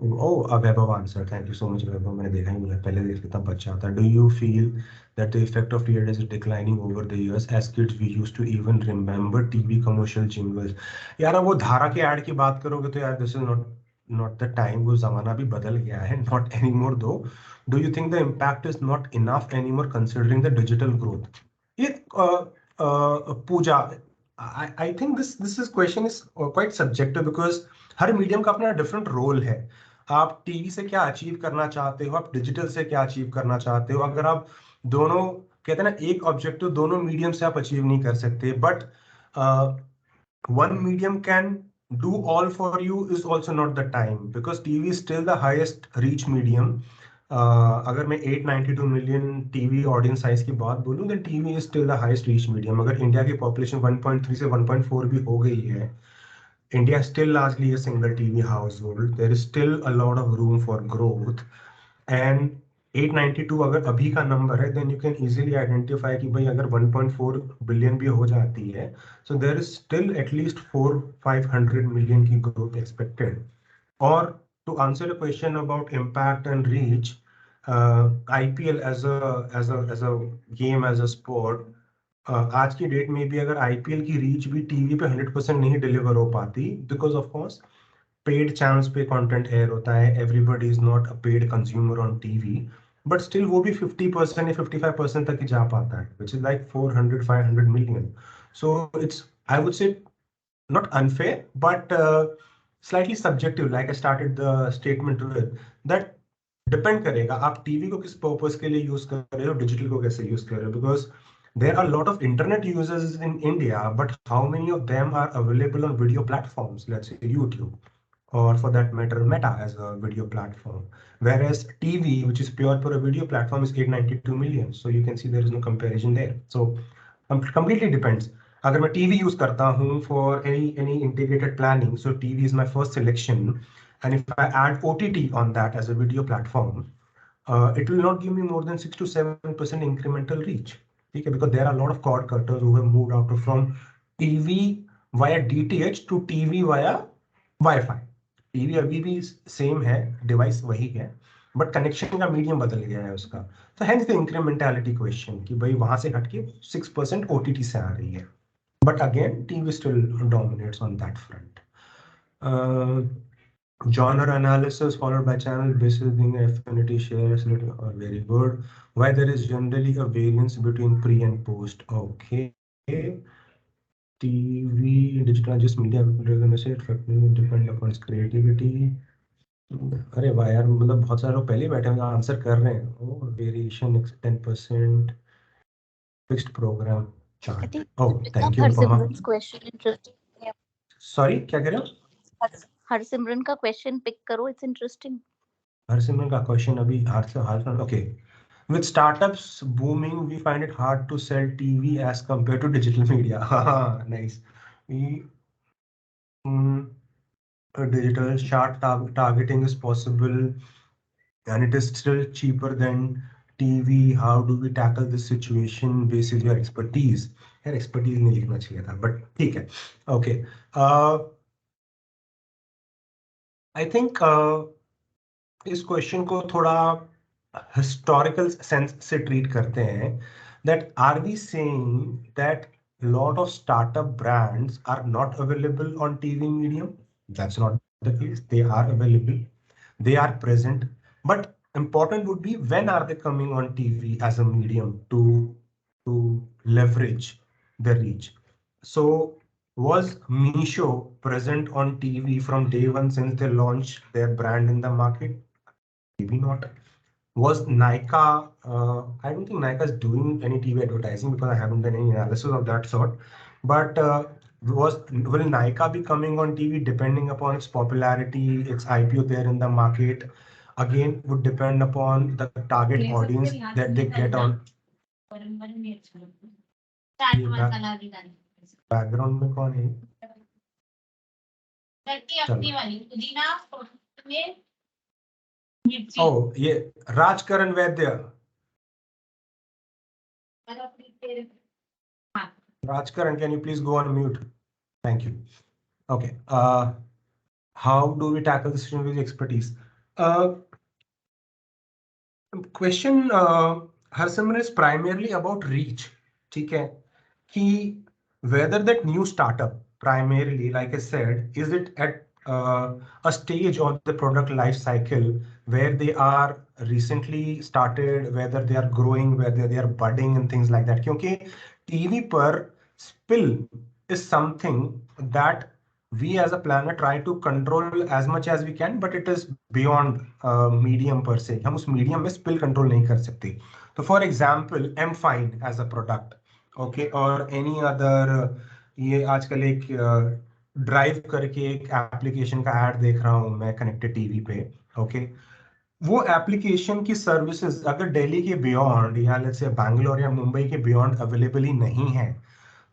Oh, Vaibhav answer. Thank you so much, Vaibhav. मैंने देखा ही नहीं, पहले देख लेता बच्चा था. Do you feel that the effect of TED is declining over the years? As kids, we used to even remember TV commercial jingles. यार अब वो धारा के ऐड की बात करोगे तो यार this is not the time. वो जमाना भी बदल गया है. Not anymore though. Do you think the impact is not enough anymore considering the digital growth? ये पूजा, I think this is question is quite subjective because her medium का अपना different role है. आप टीवी से क्या अचीव करना चाहते हो, आप डिजिटल से क्या अचीव करना चाहते हो. अगर आप दोनों, कहते हैं ना, एक ऑब्जेक्टिव दोनों मीडियम से आप अचीव नहीं कर सकते, but one medium can do all for you is also not the time, because TV is still the highest reach medium. अगर मैं 892 million TV audience size की बात बोलूं, then TV is still the highest reach medium. अगर India की population 1.3 से 1.4 भी हो गई है, India is still largely a single TV household. There is still a lot of room for growth. And 892 अगर अभी का नंबर है, then you can easily identify कि भाई अगर 1.4 बिलियन भी हो जाती है, so there is still at least 400-500 million की ग्रोथ एक्सपेक्टेड. और to answer a question about impact and reach, IPL as a game, as a sport, आज की डेट में भी अगर आईपीएल की रीच भी टीवी पे 100% नहीं डिलीवर हो पाती, because of course paid channels पे कंटेंट एयर होता है, everybody is not a paid consumer on TV, but still वो भी 50% या 55% तक ही जा पाता है, which is like 400-500 million. So it's, I would से, not unfair, but slightly subjective, like I started the statement with, that depend करेगा आप टीवी को किस पर्पस के लिए यूज कर रहे हो, डिजिटल को कैसे यूज कर रहे हो, because there are a lot of internet users in India, but how many of them are available on video platforms, let's say YouTube, or for that matter Meta as a video platform, whereas TV, which is pure for a video platform, is 892 million, so you can see there is no comparison there. So completely depends. अगर मैं TV use करता हूँ for any integrated planning, so TV is my first selection, and if I add OTT on that as a video platform, it will not give me more than 6 to 7% incremental reach. ठीक है, because there are a lot of cord cutters who have moved out from TV via DTH to TV via Wi-Fi. TV अभी भी same है, device वही है, but connection का medium बदल गया है उसका. तो हेंस द इंक्रीमेंटालिटी क्वेश्चन कि भाई वहां से हटके 6% ओटीटी से आ रही है, but again TV still dominates on that front. Genre analysis followed by channel basis being affinity shares are very good. Why there is generally a variance between pre and post? Okay. TV digital just media depend upon its creativity. अरे वाह यार, मतलब बहुत सारे लोग पहले बैठे हुए आंसर कर रहे हैं. Oh variation 10% fixed programme I chart. think Oh, pick thank up you. Harsimran's question interesting. Yeah. Sorry, क्या कह रहे हो? Harsimran का question pick करो, it's interesting. हरसिमरन का क्वेश्चन अभी हाल okay. With startups booming, we find it hard to sell TV as compared to digital media. Nice. Digital chart targeting is possible, and it is still cheaper than TV. How do we tackle this situation based on your expertise? यार expertise नहीं लिखना चाहिए था, but ठीक है. Okay. I think इस question को थोड़ा historical sense से treat करते हैं. That are we saying that lot of startup brands are not available on TV medium? That's not the case. They are available. They are present. But important would be when are they coming on TV as a medium to leverage the reach. So was Meesho present on TV from day one since they launched their brand in the market? Maybe not. Was Nykaa, I don't think Nykaa is doing any TV advertising because I haven't done any analysis of that sort. But will Nykaa be coming on TV depending upon its popularity, its IPO there in the market? Again, would depend upon the target audience that they get on. Background में कौन है? Oh, ये राजकरण वैद्य. Rajkaran, can you please go on mute? Thank you. Okay. How do we tackle this situation with expertise? Question, Harsimran, is primarily about reach. ठीक है, कि whether that new startup primarily, like I said, is it at a stage of the product life cycle where they are recently started, whether they are growing, whether they are budding and things like that. क्योंकि TV पर spill is something that we as a planner try to control as much as we can, but it is beyond medium per se. हम उस medium में spill control नहीं कर सकते. तो for example, M-Fine as a product, okay, or any other, ये आजकल एक ड्राइव करके एक एप्लीकेशन का ऐड देख रहा हूँ मैं कनेक्टेड टीवी पे. ओके, वो एप्लीकेशन की सर्विसेज अगर दिल्ली के बियॉन्ड या लेट्स से बैंगलोर या मुंबई के बियॉन्ड अवेलेबल ही नहीं है,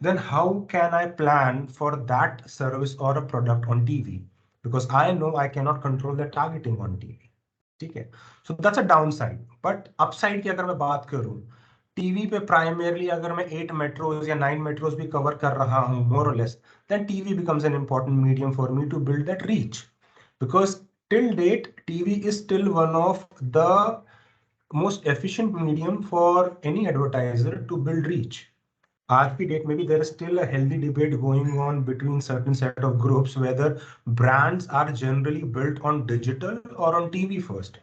then how can I plan for that service or a product on TV? Because I know I cannot control the targeting on TV. ठीक है, so that's a down side. But upside की अगर मैं बात करूं, TV पे primarily अगर मैं 8 मेट्रोज या 9 मेट्रोज भी कवर कर रहा हूं मोर और less, then TV becomes an important medium for me to build that reach, because till date TV is still one of the most efficient medium for any advertiser to build reach. आज की डेट में भी there is still a healthy debate going on between certain set of groups whether brands are generally built on digital or on TV first.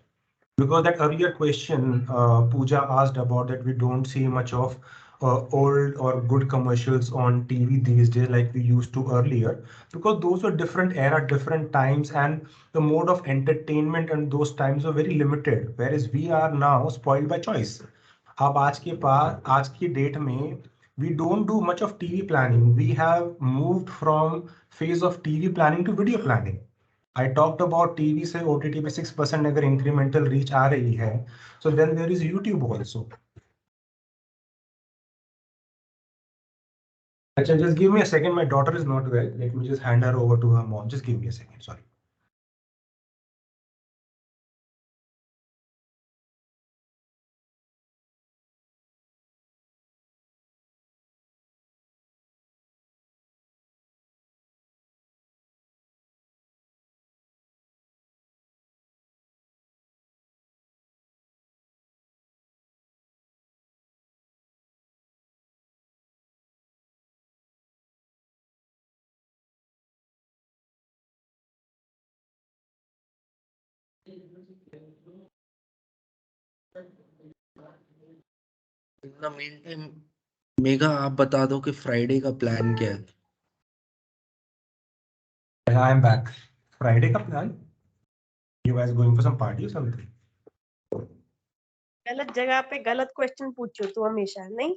Because that earlier question Pooja asked about, that we don't see much of old or good commercials on TV these days like we used to earlier, because those were different era, different times, and the mode of entertainment and those times were very limited, whereas we are now spoiled by choice. अब आज की डेट में we don't do much of TV planning. We have moved from phase of TV planning to video planning. I talked about TV से OTT पे 6% अगर incremental reach आ रही है, so then there is YouTube also. अच्छा, just give me a second. My daughter is not well. Let me just hand her over to her mom. Just give me a second. Sorry. In the mean time Megha, आप बता दो कि Friday का plan क्या है? I am back. Friday का plan? You guys going for some party or something? गलत जगह पे गलत क्वेश्चन पूछो तू हमेशा, नहीं?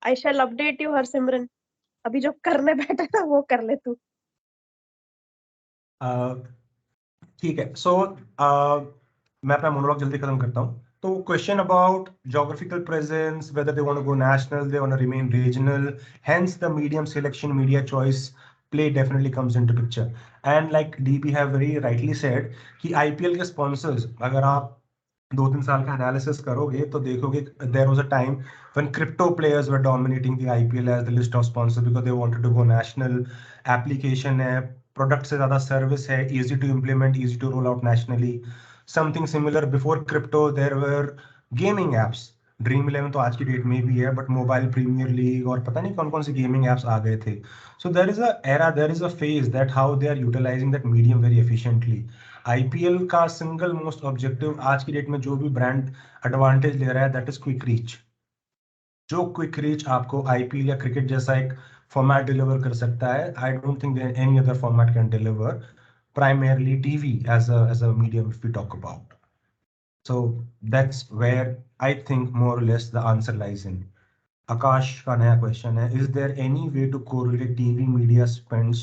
आई शैल अपडेट यू हरसिमरन, अभी जो करने बैठा था वो कर ले तू। ठीक है, सो मैं अपना मोनोलॉग जल्दी खत्म करता हूँ। तो question about geographical presence, whether they want to go national, they want to remain regional, hence the medium selection, media choice play definitely comes into picture. And like DP have very rightly said कि IPL के sponsors, अगर आप 2-3 साल का analysis करोगे तो देखोगे there was a time when crypto players were dominating the IPL as the list of sponsors because they wanted to go national. Application है, प्रोडक्ट से ज्यादा सर्विस है, easy to implement, easy to roll out nationally. Something similar before crypto, there were gaming apps. Dream 11 तो आज की डेट में भी है, बट मोबाइल प्रीमियर लीग और पता नहीं कौन कौन से गेमिंग एप्स आ गए थे. So there is a era, there is a phase that how they are utilising that medium very efficiently. IPL का सिंगल मोस्ट ऑब्जेक्टिव आज की डेट में जो भी ब्रांड एडवांटेज ले रहा है, दैट इज क्विक रीच. जो क्विक रीच आपको आईपीएल या क्रिकेट जैसा एक फॉर्मेट डिलीवर कर सकता है, I don't think any other format can deliver, primarily TV as a medium if we talk about. So that's where I think more or less the answer lies in. Akash का नया question है, is there any way to correlate TV media spends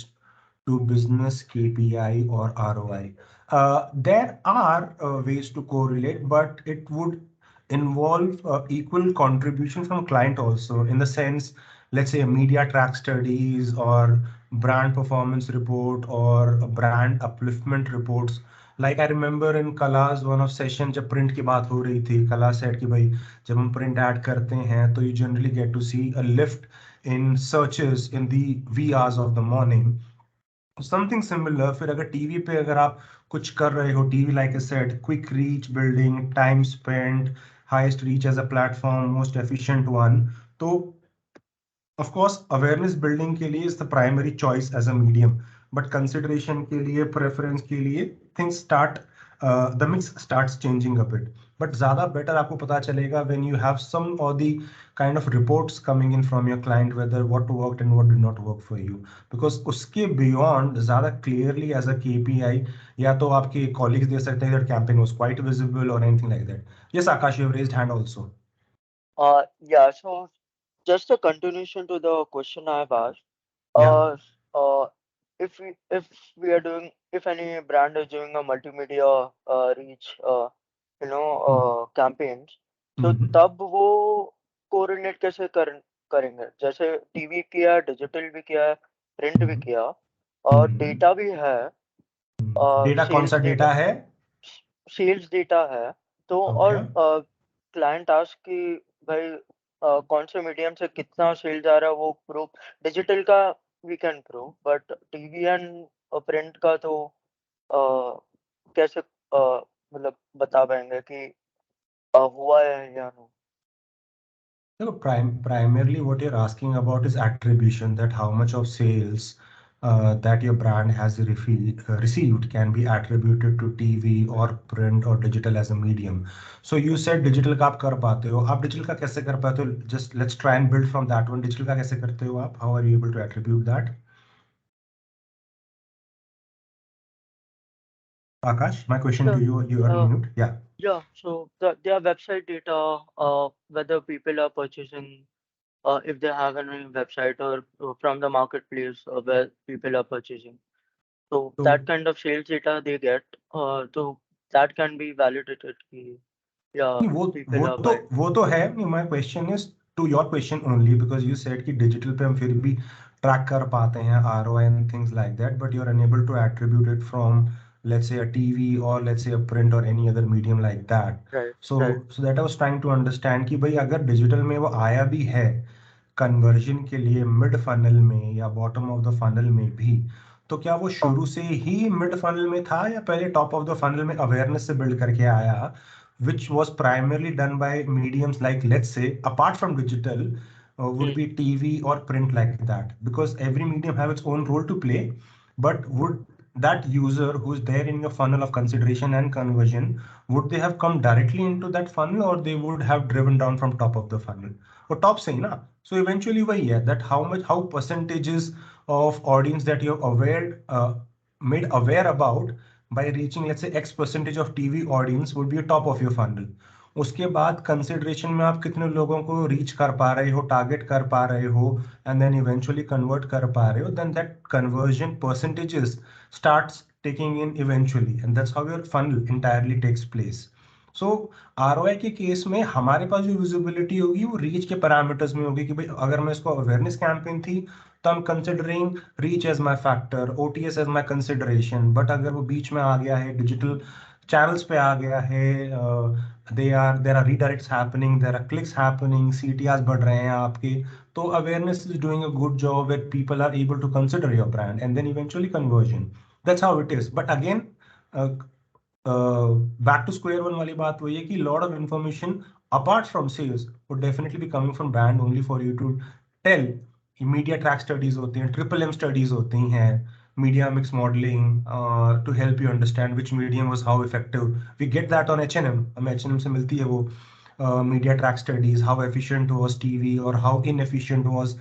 to business KPI or ROI? There are ways to correlate, but it would involve equal contribution from client also, in the sense, let's say a media track studies or brand performance report or a brand upliftment reports. Like I remember in Kala's one of session जब print की बात हो रही थी, Kala said कि भाई जब हम print ad करते हैं तो you generally get to see a lift in searches in the wee hours of the morning. Something similar. फिर अगर टीवी पे अगर आप कुछ कर रहे हो, TV like a set, quick reach building, time spend, highest reach as a platform, most efficient one, तो ऑफ कोर्स अवेयरनेस बिल्डिंग के लिए is the primary choice as a medium, but consideration के लिए, प्रेफरेंस के लिए things start, the mix starts changing a bit. But ज्यादा better आपको पता चलेगा when you have some or the kind of reports coming in from your client whether what worked and what did not work for you, because उसके beyond ज्यादा clearly as a KPI या तो आपके colleagues दे सकते हैं that campaign was quite visible or anything like that. Yes, Akash, you have raised hand also. Yeah, so just a continuation to the question I've asked. Yeah. If we are doing, if any brand is doing a multimedia reach campaigns, तो Mhm. तब वो correlate कैसे करेंगे? जैसे TV किया, digital भी किया, print भी Mhm. किया और Mhm. डेटा भी है, डेटा कौन सा सेल्स डेटा डेटा है? सेल्स डेटा है तो ओके और क्लाइंट आस्क कि भाई कौन से मीडियम से कितना सेल जा रहा है वो प्रूव डिजिटल का we can prove but TV and print का तो कैसे मतलब बता पाएंगे कि हुआ है या नहीं So primarily what you're asking about is attribution, that how much of sales that your brand has received can be attributed to TV or print or digital as a medium. So you said digital का आप कर पाते हो, आप digital का कैसे कर पाते हो? Just let's try and build from that one. Digital का कैसे करते हो आप? How are you able to attribute that? Akash, my question to you, you are uh, mute. Yeah. yeah, so their website data, whether people are purchasing, if they have any website or from the marketplace where people are purchasing. So So that kind of sales data they get, so that can be validated. Yeah, नहीं, वो people वो are तो buying. वो तो है नहीं. My question is to your question only because you said कि digital पे हम फिर भी ट्रैक कर पाते हैं ROI and things like that, but you are unable to attribute it from let's say a TV or let's say a print or any other medium like that. Right, So right. so that I was trying to understand कि भाई अगर digital में वो आया भी है conversion के लिए मिड फनल में या बॉटम ऑफ द फनल में भी, तो क्या वो शुरू से ही मिड फनल में था या पहले टॉप ऑफ द फनल में अवेयरनेस से बिल्ड करके आया, which was primarily done by mediums like, let's say, apart from digital, would Hmm. be TV or print like that, because every medium have its own role to play. But would that user who's there in your funnel of consideration and conversion, would they have come directly into that funnel or they would have driven down from top of the funnel? Or top say na. So eventually वही है that how percentages of audience that you're aware made aware about by reaching let's say X percentage of TV audience would be a top of your funnel. उसके बाद consideration में आप कितने लोगों को reach कर पा रहे हो, टारगेट कर पा रहे हो, एंड देन इवेंचुअली कन्वर्ट कर पा रहे हो, then that conversion percentages starts taking in eventually, and that's how your funnel entirely takes place. So ROI के केस में हमारे पास जो विजिबिलिटी होगी वो रीच के पैरामीटर्स में होगी कि भाई अगर मैं इसको अवेयरनेस कैंपेन थी तो I am considering reach as my factor, OTS as my consideration. But अगर वो बीच में आ गया है, डिजिटल चैनल्स पे आ गया है, there are redirects happening, there are clicks happening, CTRs बढ़ रहे हैं आपके, तो awareness is doing a good job where people are able to consider your brand and then eventually conversion. That's how it is. But again back to square one वाली बात वही है कि lot of information apart from sales would definitely be coming from brand only for you to tell. Media track studies होती हैं, triple M studies होती हैं, media mix modeling to help you understand which medium was how effective. We get that on H&M. हमें H&M से मिलती है वो media track studies, how efficient was TV or how inefficient was,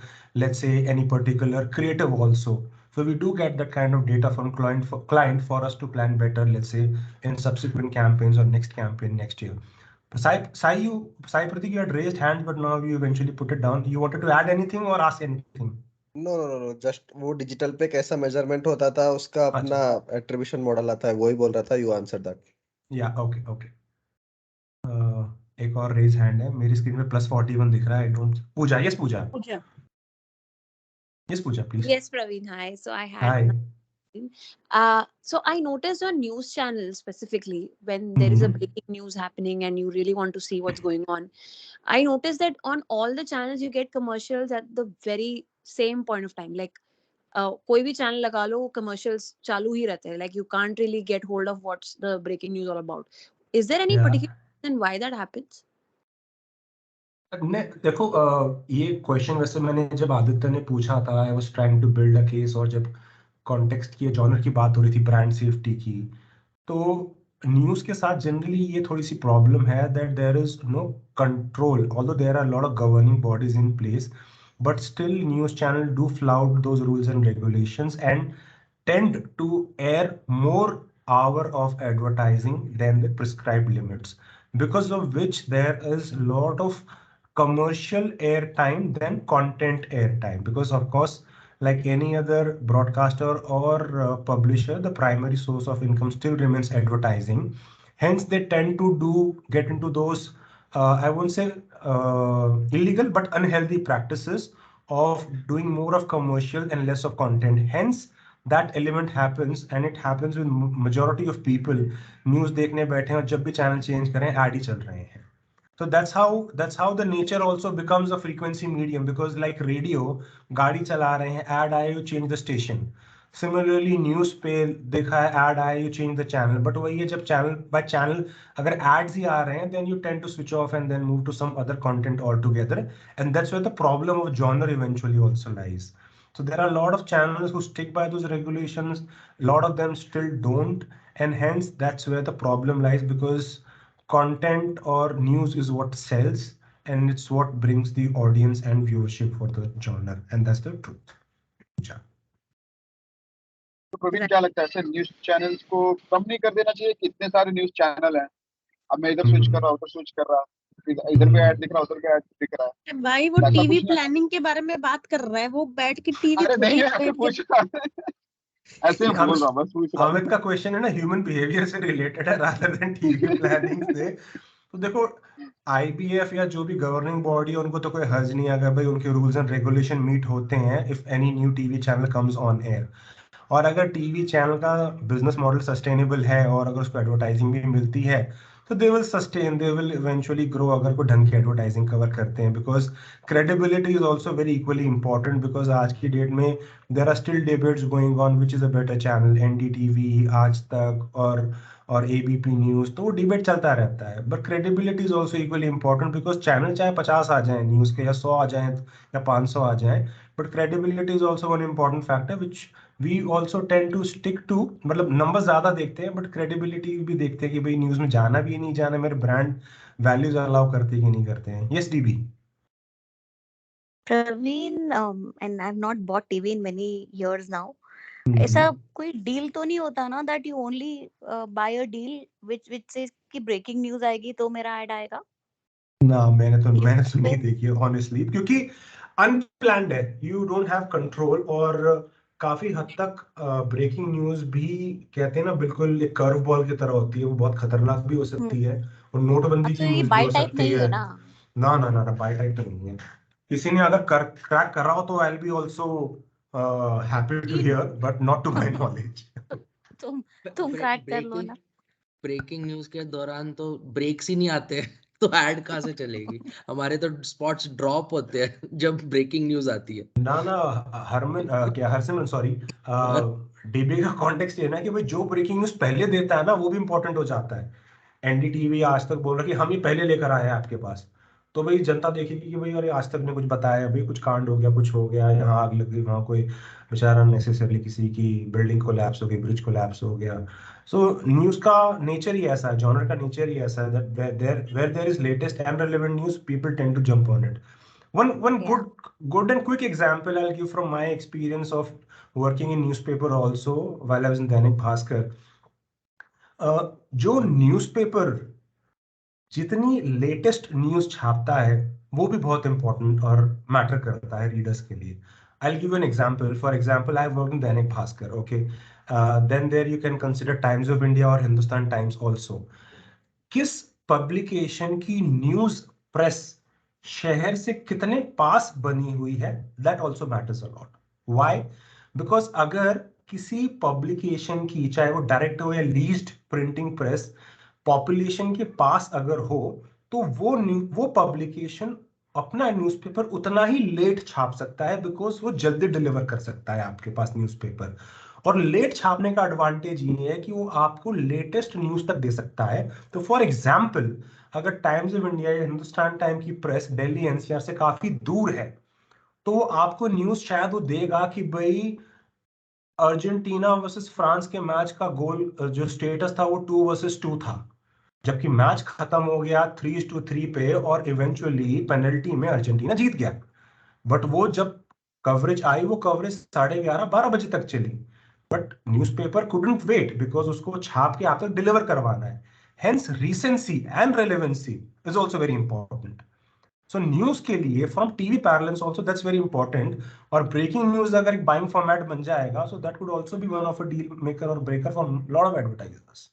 let's say, any particular creative also. So we do get that kind of data from client for us to plan better, let's say, in subsequent campaigns or next campaign next year. Sai Pratik, you had raised hands, but now you eventually put it down. You wanted to add anything or ask anything? No, just वो digital पे कैसा measurement होता था उसका अपना attribution model आता है, वही बोल रहा था. You answer that. या ओके ओके. एक और रेज हैंड है मेरी स्क्रीन में, +41 दिख रहा है. I don't. Pooja, yes Pooja. Pooja. Yes Pooja, please. Yes, Praveen. Hi. So I had Hi. so I noticed on news channels specifically when there is a breaking news happening and you really want to see what's going on. I noticed that on all the channels you get commercials at the very same point of time. Like कोई भी channel लगा लो commercials चालू ही रहते हैं. Like you can't really get hold of what's the breaking news all about. Is there any Yeah. particular reason why that happens? देखो ये question वैसे मैंने जब आदित्य ने पूछा था, I was trying to build a case, और जब कॉन्टेक्स्ट की जॉनर की बात हो रही थी, ब्रांड सेफ्टी की, तो न्यूज के साथ जनरली ये थोड़ी सी प्रॉब्लम है that there is no control, although there are lot of governing bodies in place, but still news channel do flout those rules and regulations and tend to air more hour of advertising than the prescribed limits, because of which there is a lot of commercial airtime than content airtime, because of course like any other broadcaster or publisher, the primary source of income still remains advertising. Hence they tend to get into those I won't say illegal but unhealthy practices of doing more of commercial and less of content. Hence that element happens, and it happens with majority of people. News देखने बैठे हैं और जब भी channel change करें add ही चल रहे हैं. So that's how the nature also becomes a frequency medium, because like radio, गाड़ी चला रहे हैं, ऐड आए, you change the station. Similarly news पे देखा है, ऐड आए, you change the channel. But वही है, जब चैनल बाय चैनल अगर एड्स ही आ रहे हैं, then you tend to switch off and then move to some other content altogether, and that's where the problem of genre eventually also lies. So there are a lot of channels who stick by those regulations, a lot of them still don't, and hence that's where the problem lies, because content or news is what sells, and it's what brings the audience and viewership for the genre, and that's the truth. Yeah. तो प्रवीण क्या लगता है, ऐसे news channels को कम नहीं कर देना चाहिए कि इतने सारे न्यूज चैनल हैं, अब मैं इधर स्विच कर रहा हूँ, उधर स्विच कर रहा, इधर पे ऐड दिख रहा, उधर पे ऐड दिख रहा है. भाई वो ऐसा टीवी कुछ नहीं है? प्लानिंग के बारे में बात कर रहा है, वो बैठ के टीवी अरे नहीं, ऐसे पूछ रहा ऐसे हम- बोल रहा हूँ, बस पूछ रहा अमित हूँ. का क्वेश्चन है ना ह्यूमन बिहेवियर से रिलेटेड है रादर देन टीवी प्लानिंग से. तो देखो आईबीएफ या जो भी गवर्निंग बॉडी है, उनको तो कोई हर्ज नहीं है अगर भाई उनके रूल्स एंड रेगुलेशन मीट होते हैं if any new TV channel comes on air. और अगर टीवी चैनल का बिजनेस मॉडल सस्टेनेबल है और अगर उसको एडवर्टाइजिंग भी मिलती है, तो they will sustain, they will eventually grow अगर कोई ढंग की एडवर्टाइजिंग कवर करते हैं. Because credibility is also very equally important, because आज की डेट में there are still debates going on which is a better channel, NDTV, Aaj तक और एबीपी न्यूज. तो वो डिबेट चलता रहता है. But credibility is also equally important, because channel चाहे 50 आ जाए न्यूज के, या 100 आ जाए, या 500 आ जाए, but credibility is also one important factor which we also tend to stick to. मतलब नंबर ज्यादा देखते हैं बट क्रेडिबिलिटी भी देखते हैं कि भाई न्यूज में जाना भी नहीं जाना, मेरे ब्रांड वैल्यूज अलाउ करते कि नहीं करते हैं. Yes dB. Praveen, and I've not bought TV in many years now. ऐसा कोई डील तो नहीं होता ना that you only buy a deal which says कि breaking news आएगी तो मेरा ऐड आएगा? ना, मैंने तो नहीं देखी है ऑनेस्टली, क्योंकि अनप्लान्ड है, यू डोंट हैव कंट्रोल. और काफी हद तक ब्रेकिंग न्यूज भी कहते हैं ना, बिल्कुल एक कर्व बॉल की तरह होती है, वो बहुत खतरनाक भी हो सकती है, और नोटबंदी की तो ये न्यूज भी बाय हो टाइप सकती नहीं है. है ना? ना ना ना ना, बाय टाइप तो नहीं है. किसी ने अगर क्रैक कर रहा हो तो I will be also happy to hear, but not to my knowledge. तुम क्रैक कर लो ना. ब्रेकिंग न्यूज के दौरान तो ब्रेक्स ही नहीं आते हैं, तो ऐड कहाँ से चलेगी? हमारे तो स्पॉट्स ड्रॉप होते हैं जब ब्रेकिंग न्यूज आती है. ना ना, हरसिमरन सॉरी, डीबी का कॉन्टेक्स्ट ये ना कि भाई जो ब्रेकिंग न्यूज पहले देता है ना, वो भी इंपॉर्टेंट हो जाता है. एनडीटीवी आज तक बोल रहा है कि हम ही पहले लेकर आए हैं आपके पास, तो भाई जनता देखेगी कि भाई अरे आज तक ने कुछ बताया, भाई कुछ कांड हो गया, कुछ हो गया, यहाँ आग लग गई, वहाँ कोई बेचारा नेसेसरली किसी की बिल्डिंग कोलैप्स हो गई, ब्रिज कोलैप्स हो गया. सो न्यूज का नेचर ही ऐसा है, जॉनर का नेचर ही ऐसा है that where there is latest and relevant news, people tend to jump on it. One Yeah. good and quick example I'll give from my experience of working in newspaper also while I was in Dainik Bhaskar. जो newspaper जितनी latest news छापता है, वो भी बहुत important और matter करता है readers के लिए. I'll give you an example. For example, I've worked in Dainik Bhaskar. Okay, then there you can consider Times of India और Hindustan Times also. किस पब्लिकेशन की न्यूज़ प्रेस शहर से कितने पास बनी हुई है, that also matters a lot. Why? Because अगर किसी पब्लिकेशन की, चाहे वो डायरेक्ट हो या लीज्ड प्रिंटिंग प्रेस, पॉपुलेशन के पास अगर हो, तो वो पब्लिकेशन अपना न्यूज़पेपर उतना ही लेट छाप सकता है, बिकॉज वो जल्दी डिलीवर कर सकता है आपके पास न्यूज़पेपर. और लेट छापने का एडवांटेज ये है कि वो आपको लेटेस्ट न्यूज तक दे सकता है. तो फॉर एग्जाम्पल, अगर टाइम्स ऑफ इंडिया या हिंदुस्तान टाइम की प्रेस दिल्ली एनसीआर से काफी दूर है, तो आपको न्यूज शायद वो देगा कि भाई अर्जेंटीना वर्सेस फ्रांस के मैच का गोल जो स्टेटस था वो 2-2 था, जबकि मैच खत्म हो गया 3-3 पे, और इवेंचुअली पेनल्टी में अर्जेंटीना जीत गया. बट वो जब कवरेज आई, वो कवरेज 11:30-12 बजे तक चली. But newspaper couldn't wait, because उसको छाप के आप तक डिलीवर करवाना है. Hence recency and relevancy is also very important. So news के लिए from TV parallels also that's very important. और ब्रेकिंग न्यूज अगर एक बाइंग फॉर्मेट बन जाएगा, so that could also be one of a deal maker और breaker for lot of advertisers.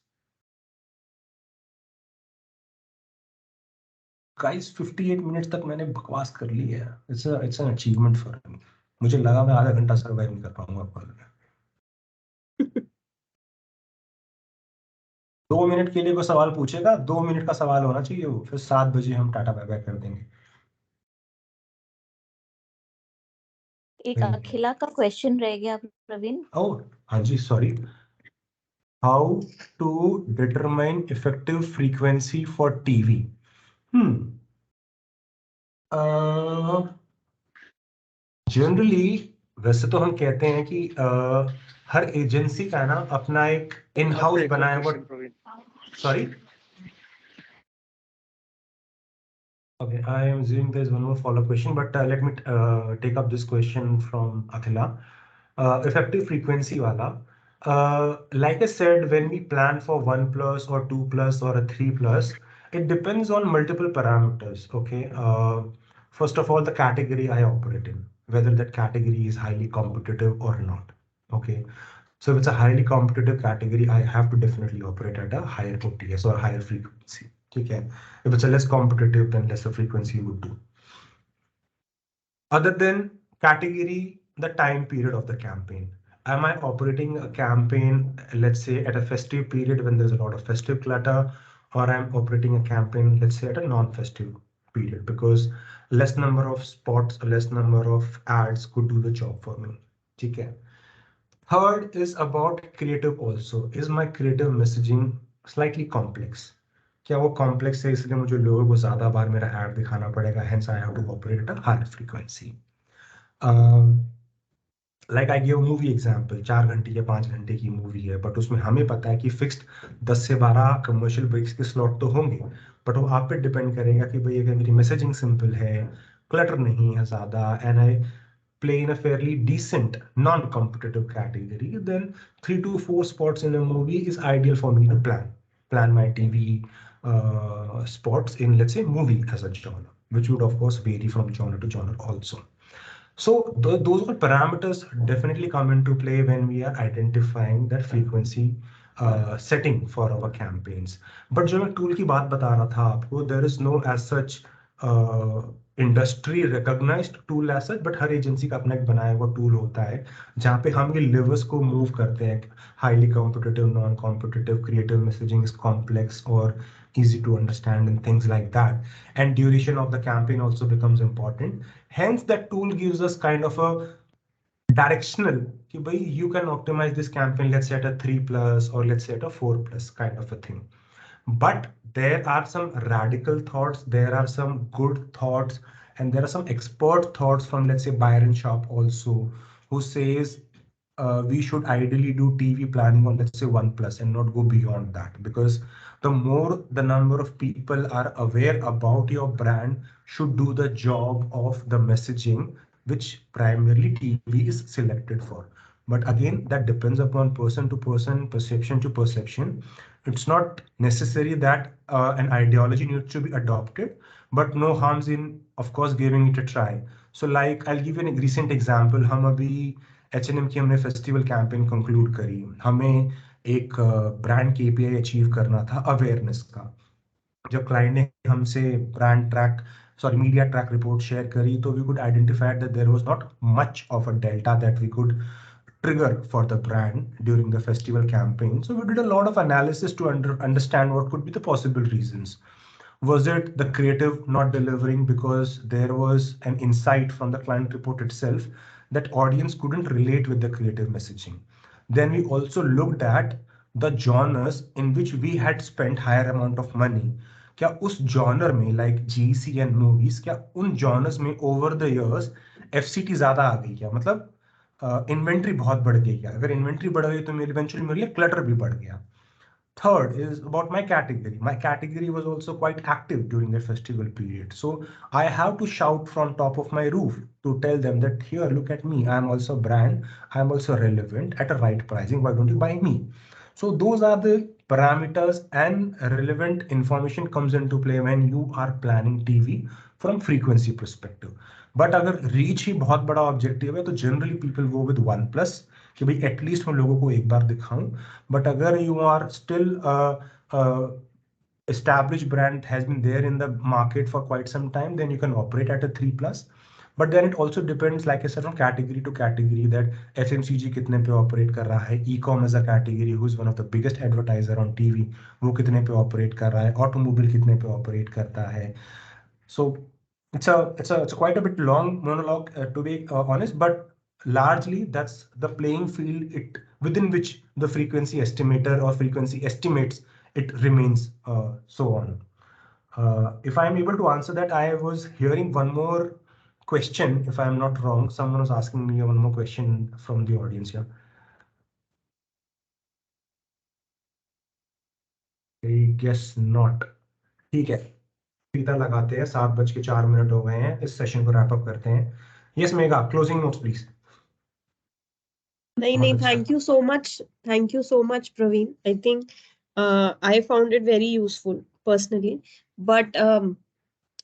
Guys 58 minute तक मैंने बकवास कर ली है. It's an achievement for me. मुझे लगा मैं आधा घंटा सर्वाइव नहीं कर पाऊंगा कॉल में. 2 मिनट के लिए कोई सवाल पूछेगा, 2 मिनट का सवाल होना चाहिए वो, फिर 7 बजे हम टाटा बाय बाय कर देंगे। एक अखिला का क्वेश्चन रह गया प्रवीण। ओह हाँ जी, sorry. How to determine effective frequency for TV? Generally वैसे तो हम कहते हैं कि हर एजेंसी का ना अपना एक इन हाउस बनाया हुआ, sorry okay, I am assuming there's one more follow-up question, but let me take up this question from Athila. Effective frequency wala. Like I said, when we plan for 1+ or 2+ or a 3+, it depends on multiple parameters. Okay. First of all, the category I operate in, whether that category is highly competitive or not. Okay. So if it's a highly competitive category, I have to definitely operate at a higher OTS or higher frequency. Okay. If it's a less competitive, then lesser frequency would do. Other than category, the time period of the campaign. Am I operating a campaign, let's say at a festive period when there's a lot of festive clutter, or I'm operating a campaign, let's say at a non-festive period, because less number of spots, less number of ads could do the job for me. Okay. Third is about creative also. Is my creative messaging slightly complex? क्या वो complex है इसलिए मुझे लोगों को ज़्यादा बार मेरा ad दिखाना पड़ेगा, hence I have to operate at a higher frequency. Like I give movie example, 4 घंटे या 5 घंटे की मूवी है, बट उसमें हमें पता है कि फिक्स्ड 10 से 12 कमर्शियल ब्रेक्स के स्लॉट तो होंगे, बट वो आप पे डिपेंड करेगा कि भाई अगर मेरी मैसेजिंग सिंपल है, क्लटर नहीं है ज़्यादा, and I play in a fairly decent non-competitive category, then 3 to 4 spots in a movie is ideal for me to plan my TV spots in, let's say, movie as a genre, which would of course vary from genre to genre also. So those are parameters definitely come into play when we are identifying that frequency setting for our campaigns. But जो मैं tool की बात बता रहा था आपको, there is no as such industry recognised tool as such, but हर agency का अपना एक बनाया हुआ टूल होता है जहाँ पे हम ये लिवर्स को मूव करते हैं, highly competitive, non competitive, creative messaging is complex और easy to understand and things like that, and duration of the campaign also becomes important. Hence that tool gives us kind of a directional कि भाई you can optimize this campaign, let's say at a 3+ or let's say at a 4+ kind of a thing. But there are some radical thoughts, there are some good thoughts, and there are some expert thoughts from, let's say, Byron Sharp also, who says we should ideally do TV planning on, let's say, 1+ and not go beyond that, because the more the number of people are aware about your brand should do the job of the messaging, which primarily TV is selected for. But again, that depends upon person to person, perception to perception. It's not necessary that an ideology needs to be adopted, but no harms in, of course, giving it a try. So like, I'll give you a recent example. हम अभी H&M की हमने festival campaign conclude करी, हमें एक brand KPI achieve करना था awareness का। जब क्लाइंट ने हमसे brand track media track report share करी, तो we could identify that there was not much of a delta that we could trigger for the brand during the festival campaign. So we did a lot of analysis to understand what could be the possible reasons. Was it the creative not delivering because there was an insight from the client report itself that audience couldn't relate with the creative messaging? Then we also looked at the genres in which we had spent higher amount of money. क्या उस genre में, like GEC and movies, क्या उन genres में over the years FCT ज्यादा आ गई क्या? मतलब इन्वेंट्री बहुत बढ़ गई क्या? अगर इन्वेंट्री बढ़ गई तो मेरी इवेंचुअली मेरे लिए क्लटर भी बढ़ गया. Third is about my category. My category was also quite active during the festival period. So I have to shout from top of my roof to tell them that here, look at me. I am also a brand. I am also relevant at a right pricing. Why don't you buy me? So those are the parameters, and relevant information comes into play when you are planning TV from frequency perspective. But अगर reach ही बहुत बड़ा objective है तो generally people go with 1+ कि भाई at least मैं लोगों को एक बार दिखाऊं. बट अगर you are still established brand has been there in the market for quite some time, then you can operate at a 3+. But then it also depends, like I said, on category to category, that FMCG कितने पे operate कर रहा है, e-com as a category, who is one of the biggest advertiser on TV, वो कितने पे operate कर रहा है, automobile कितने पे operate करता है. So it's quite a bit long monologue, to be honest, but largely that's the playing field within which the frequency estimator or frequency estimates it remains, so on. If I'm able to answer that, I was hearing one more question, if I'm not wrong. Someone was asking me one more question from the audience here. I guess not. ठीक है, फीता लगाते हैं, 7:04 हो गए हैं, इस session को रैप अप करते हैं. Yes, Megha, closing notes, please. नहीं, thank you so much. Thank you so much, Praveen. I think I found it very useful personally. But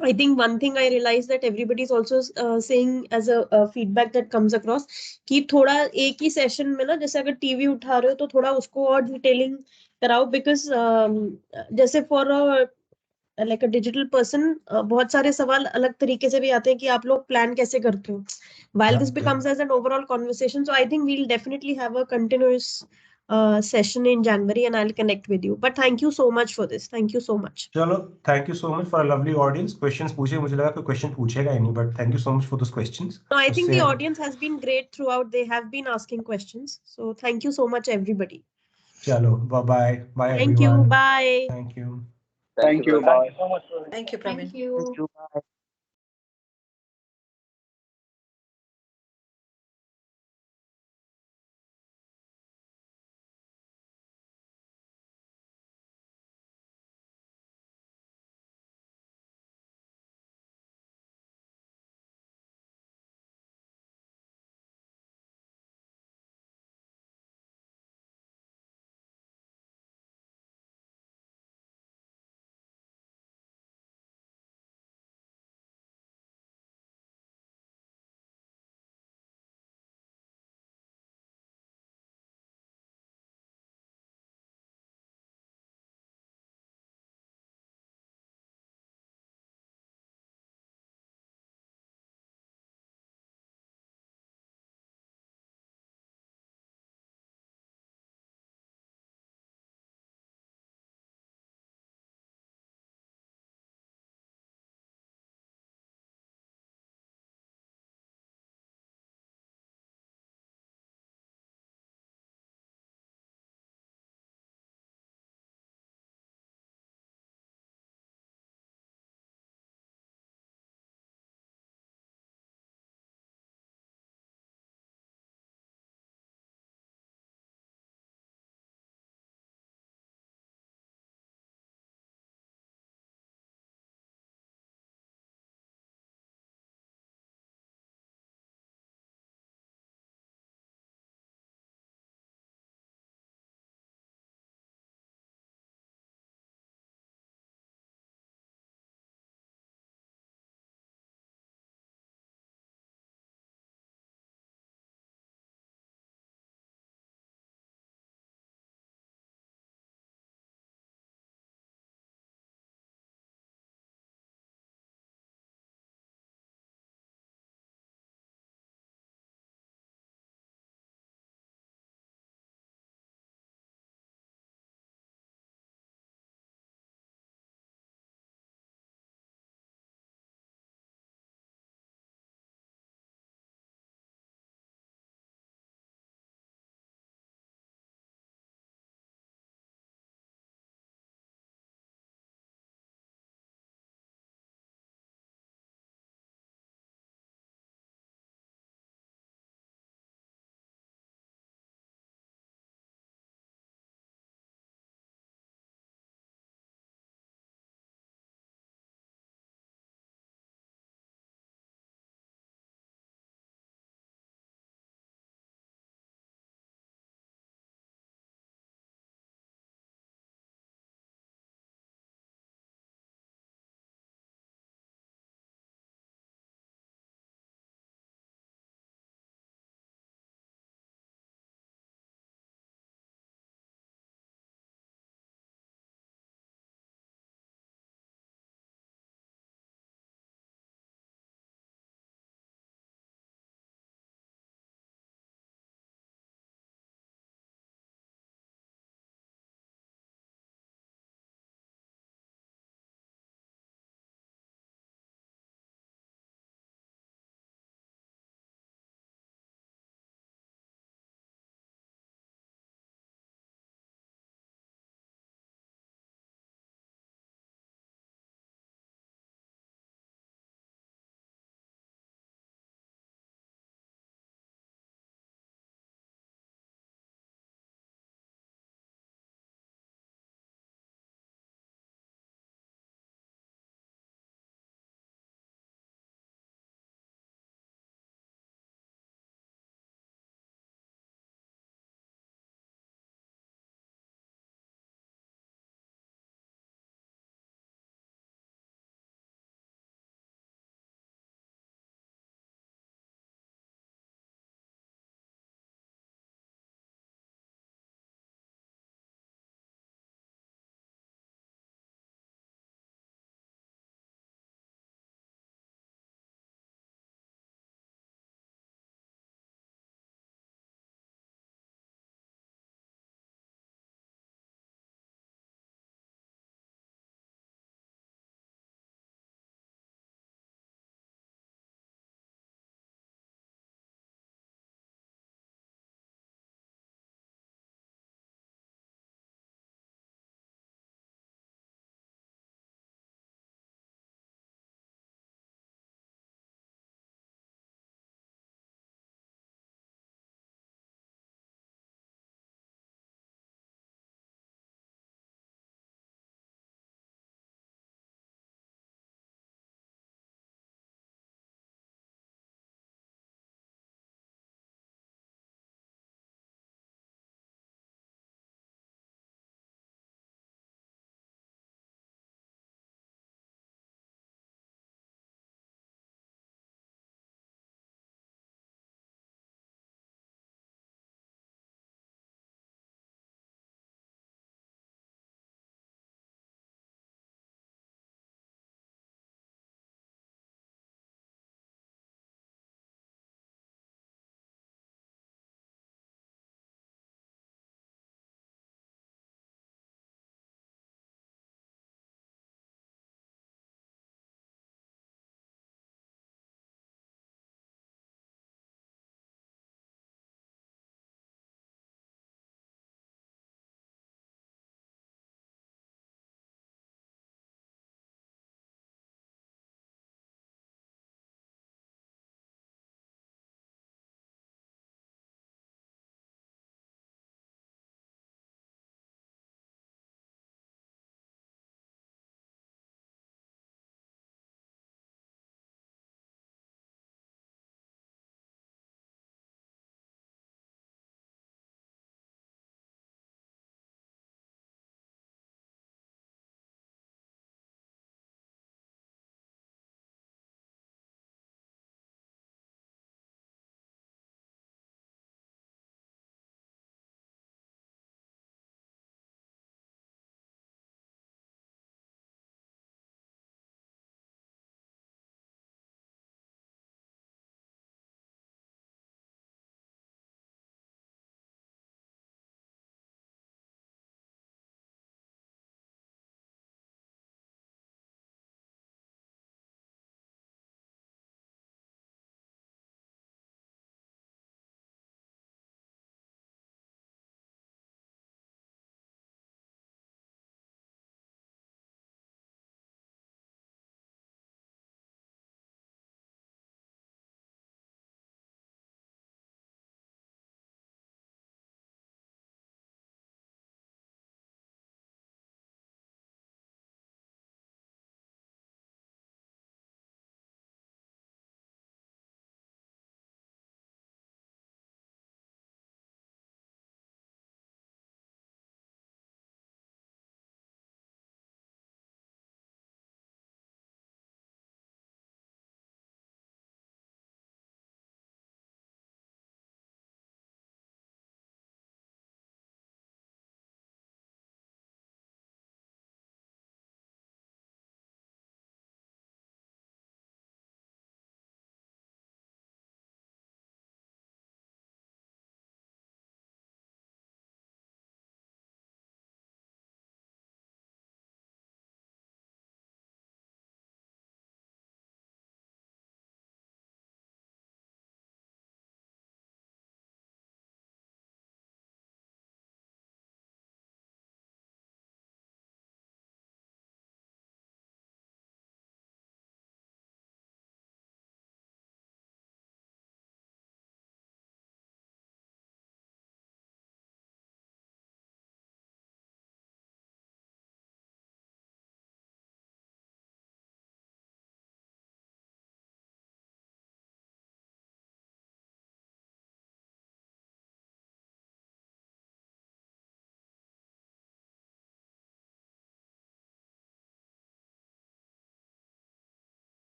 I think one thing I realized that everybody is also saying as a feedback that comes across कि थोड़ा एक ही session में ना, जैसे अगर TV उठा रहे हो तो थोड़ा उसको और डिटेलिंग कराओ, because जैसे for a like a digital person बहुत सारे सवाल अलग तरीके से भी आते हैं कि आप लोग प्लान कैसे करते हो. While this becomes as an overall conversation, so I think we'll definitely have a continuous session in January and I'll connect with you. But thank you so much for this. Thank you so much. चलो, thank you so much for a lovely audience. Questions पूछे, मुझे लगा कोई question पूछेगा ही नहीं, but thank you so much for those questions. No, I think उससे- the audience has been great throughout. They have been asking questions. So thank you so much, everybody. चलो, bye bye Thank you. everyone. Bye. Thank you. Thank you. Bye. Thank you, Praveen. Thank you. Bye.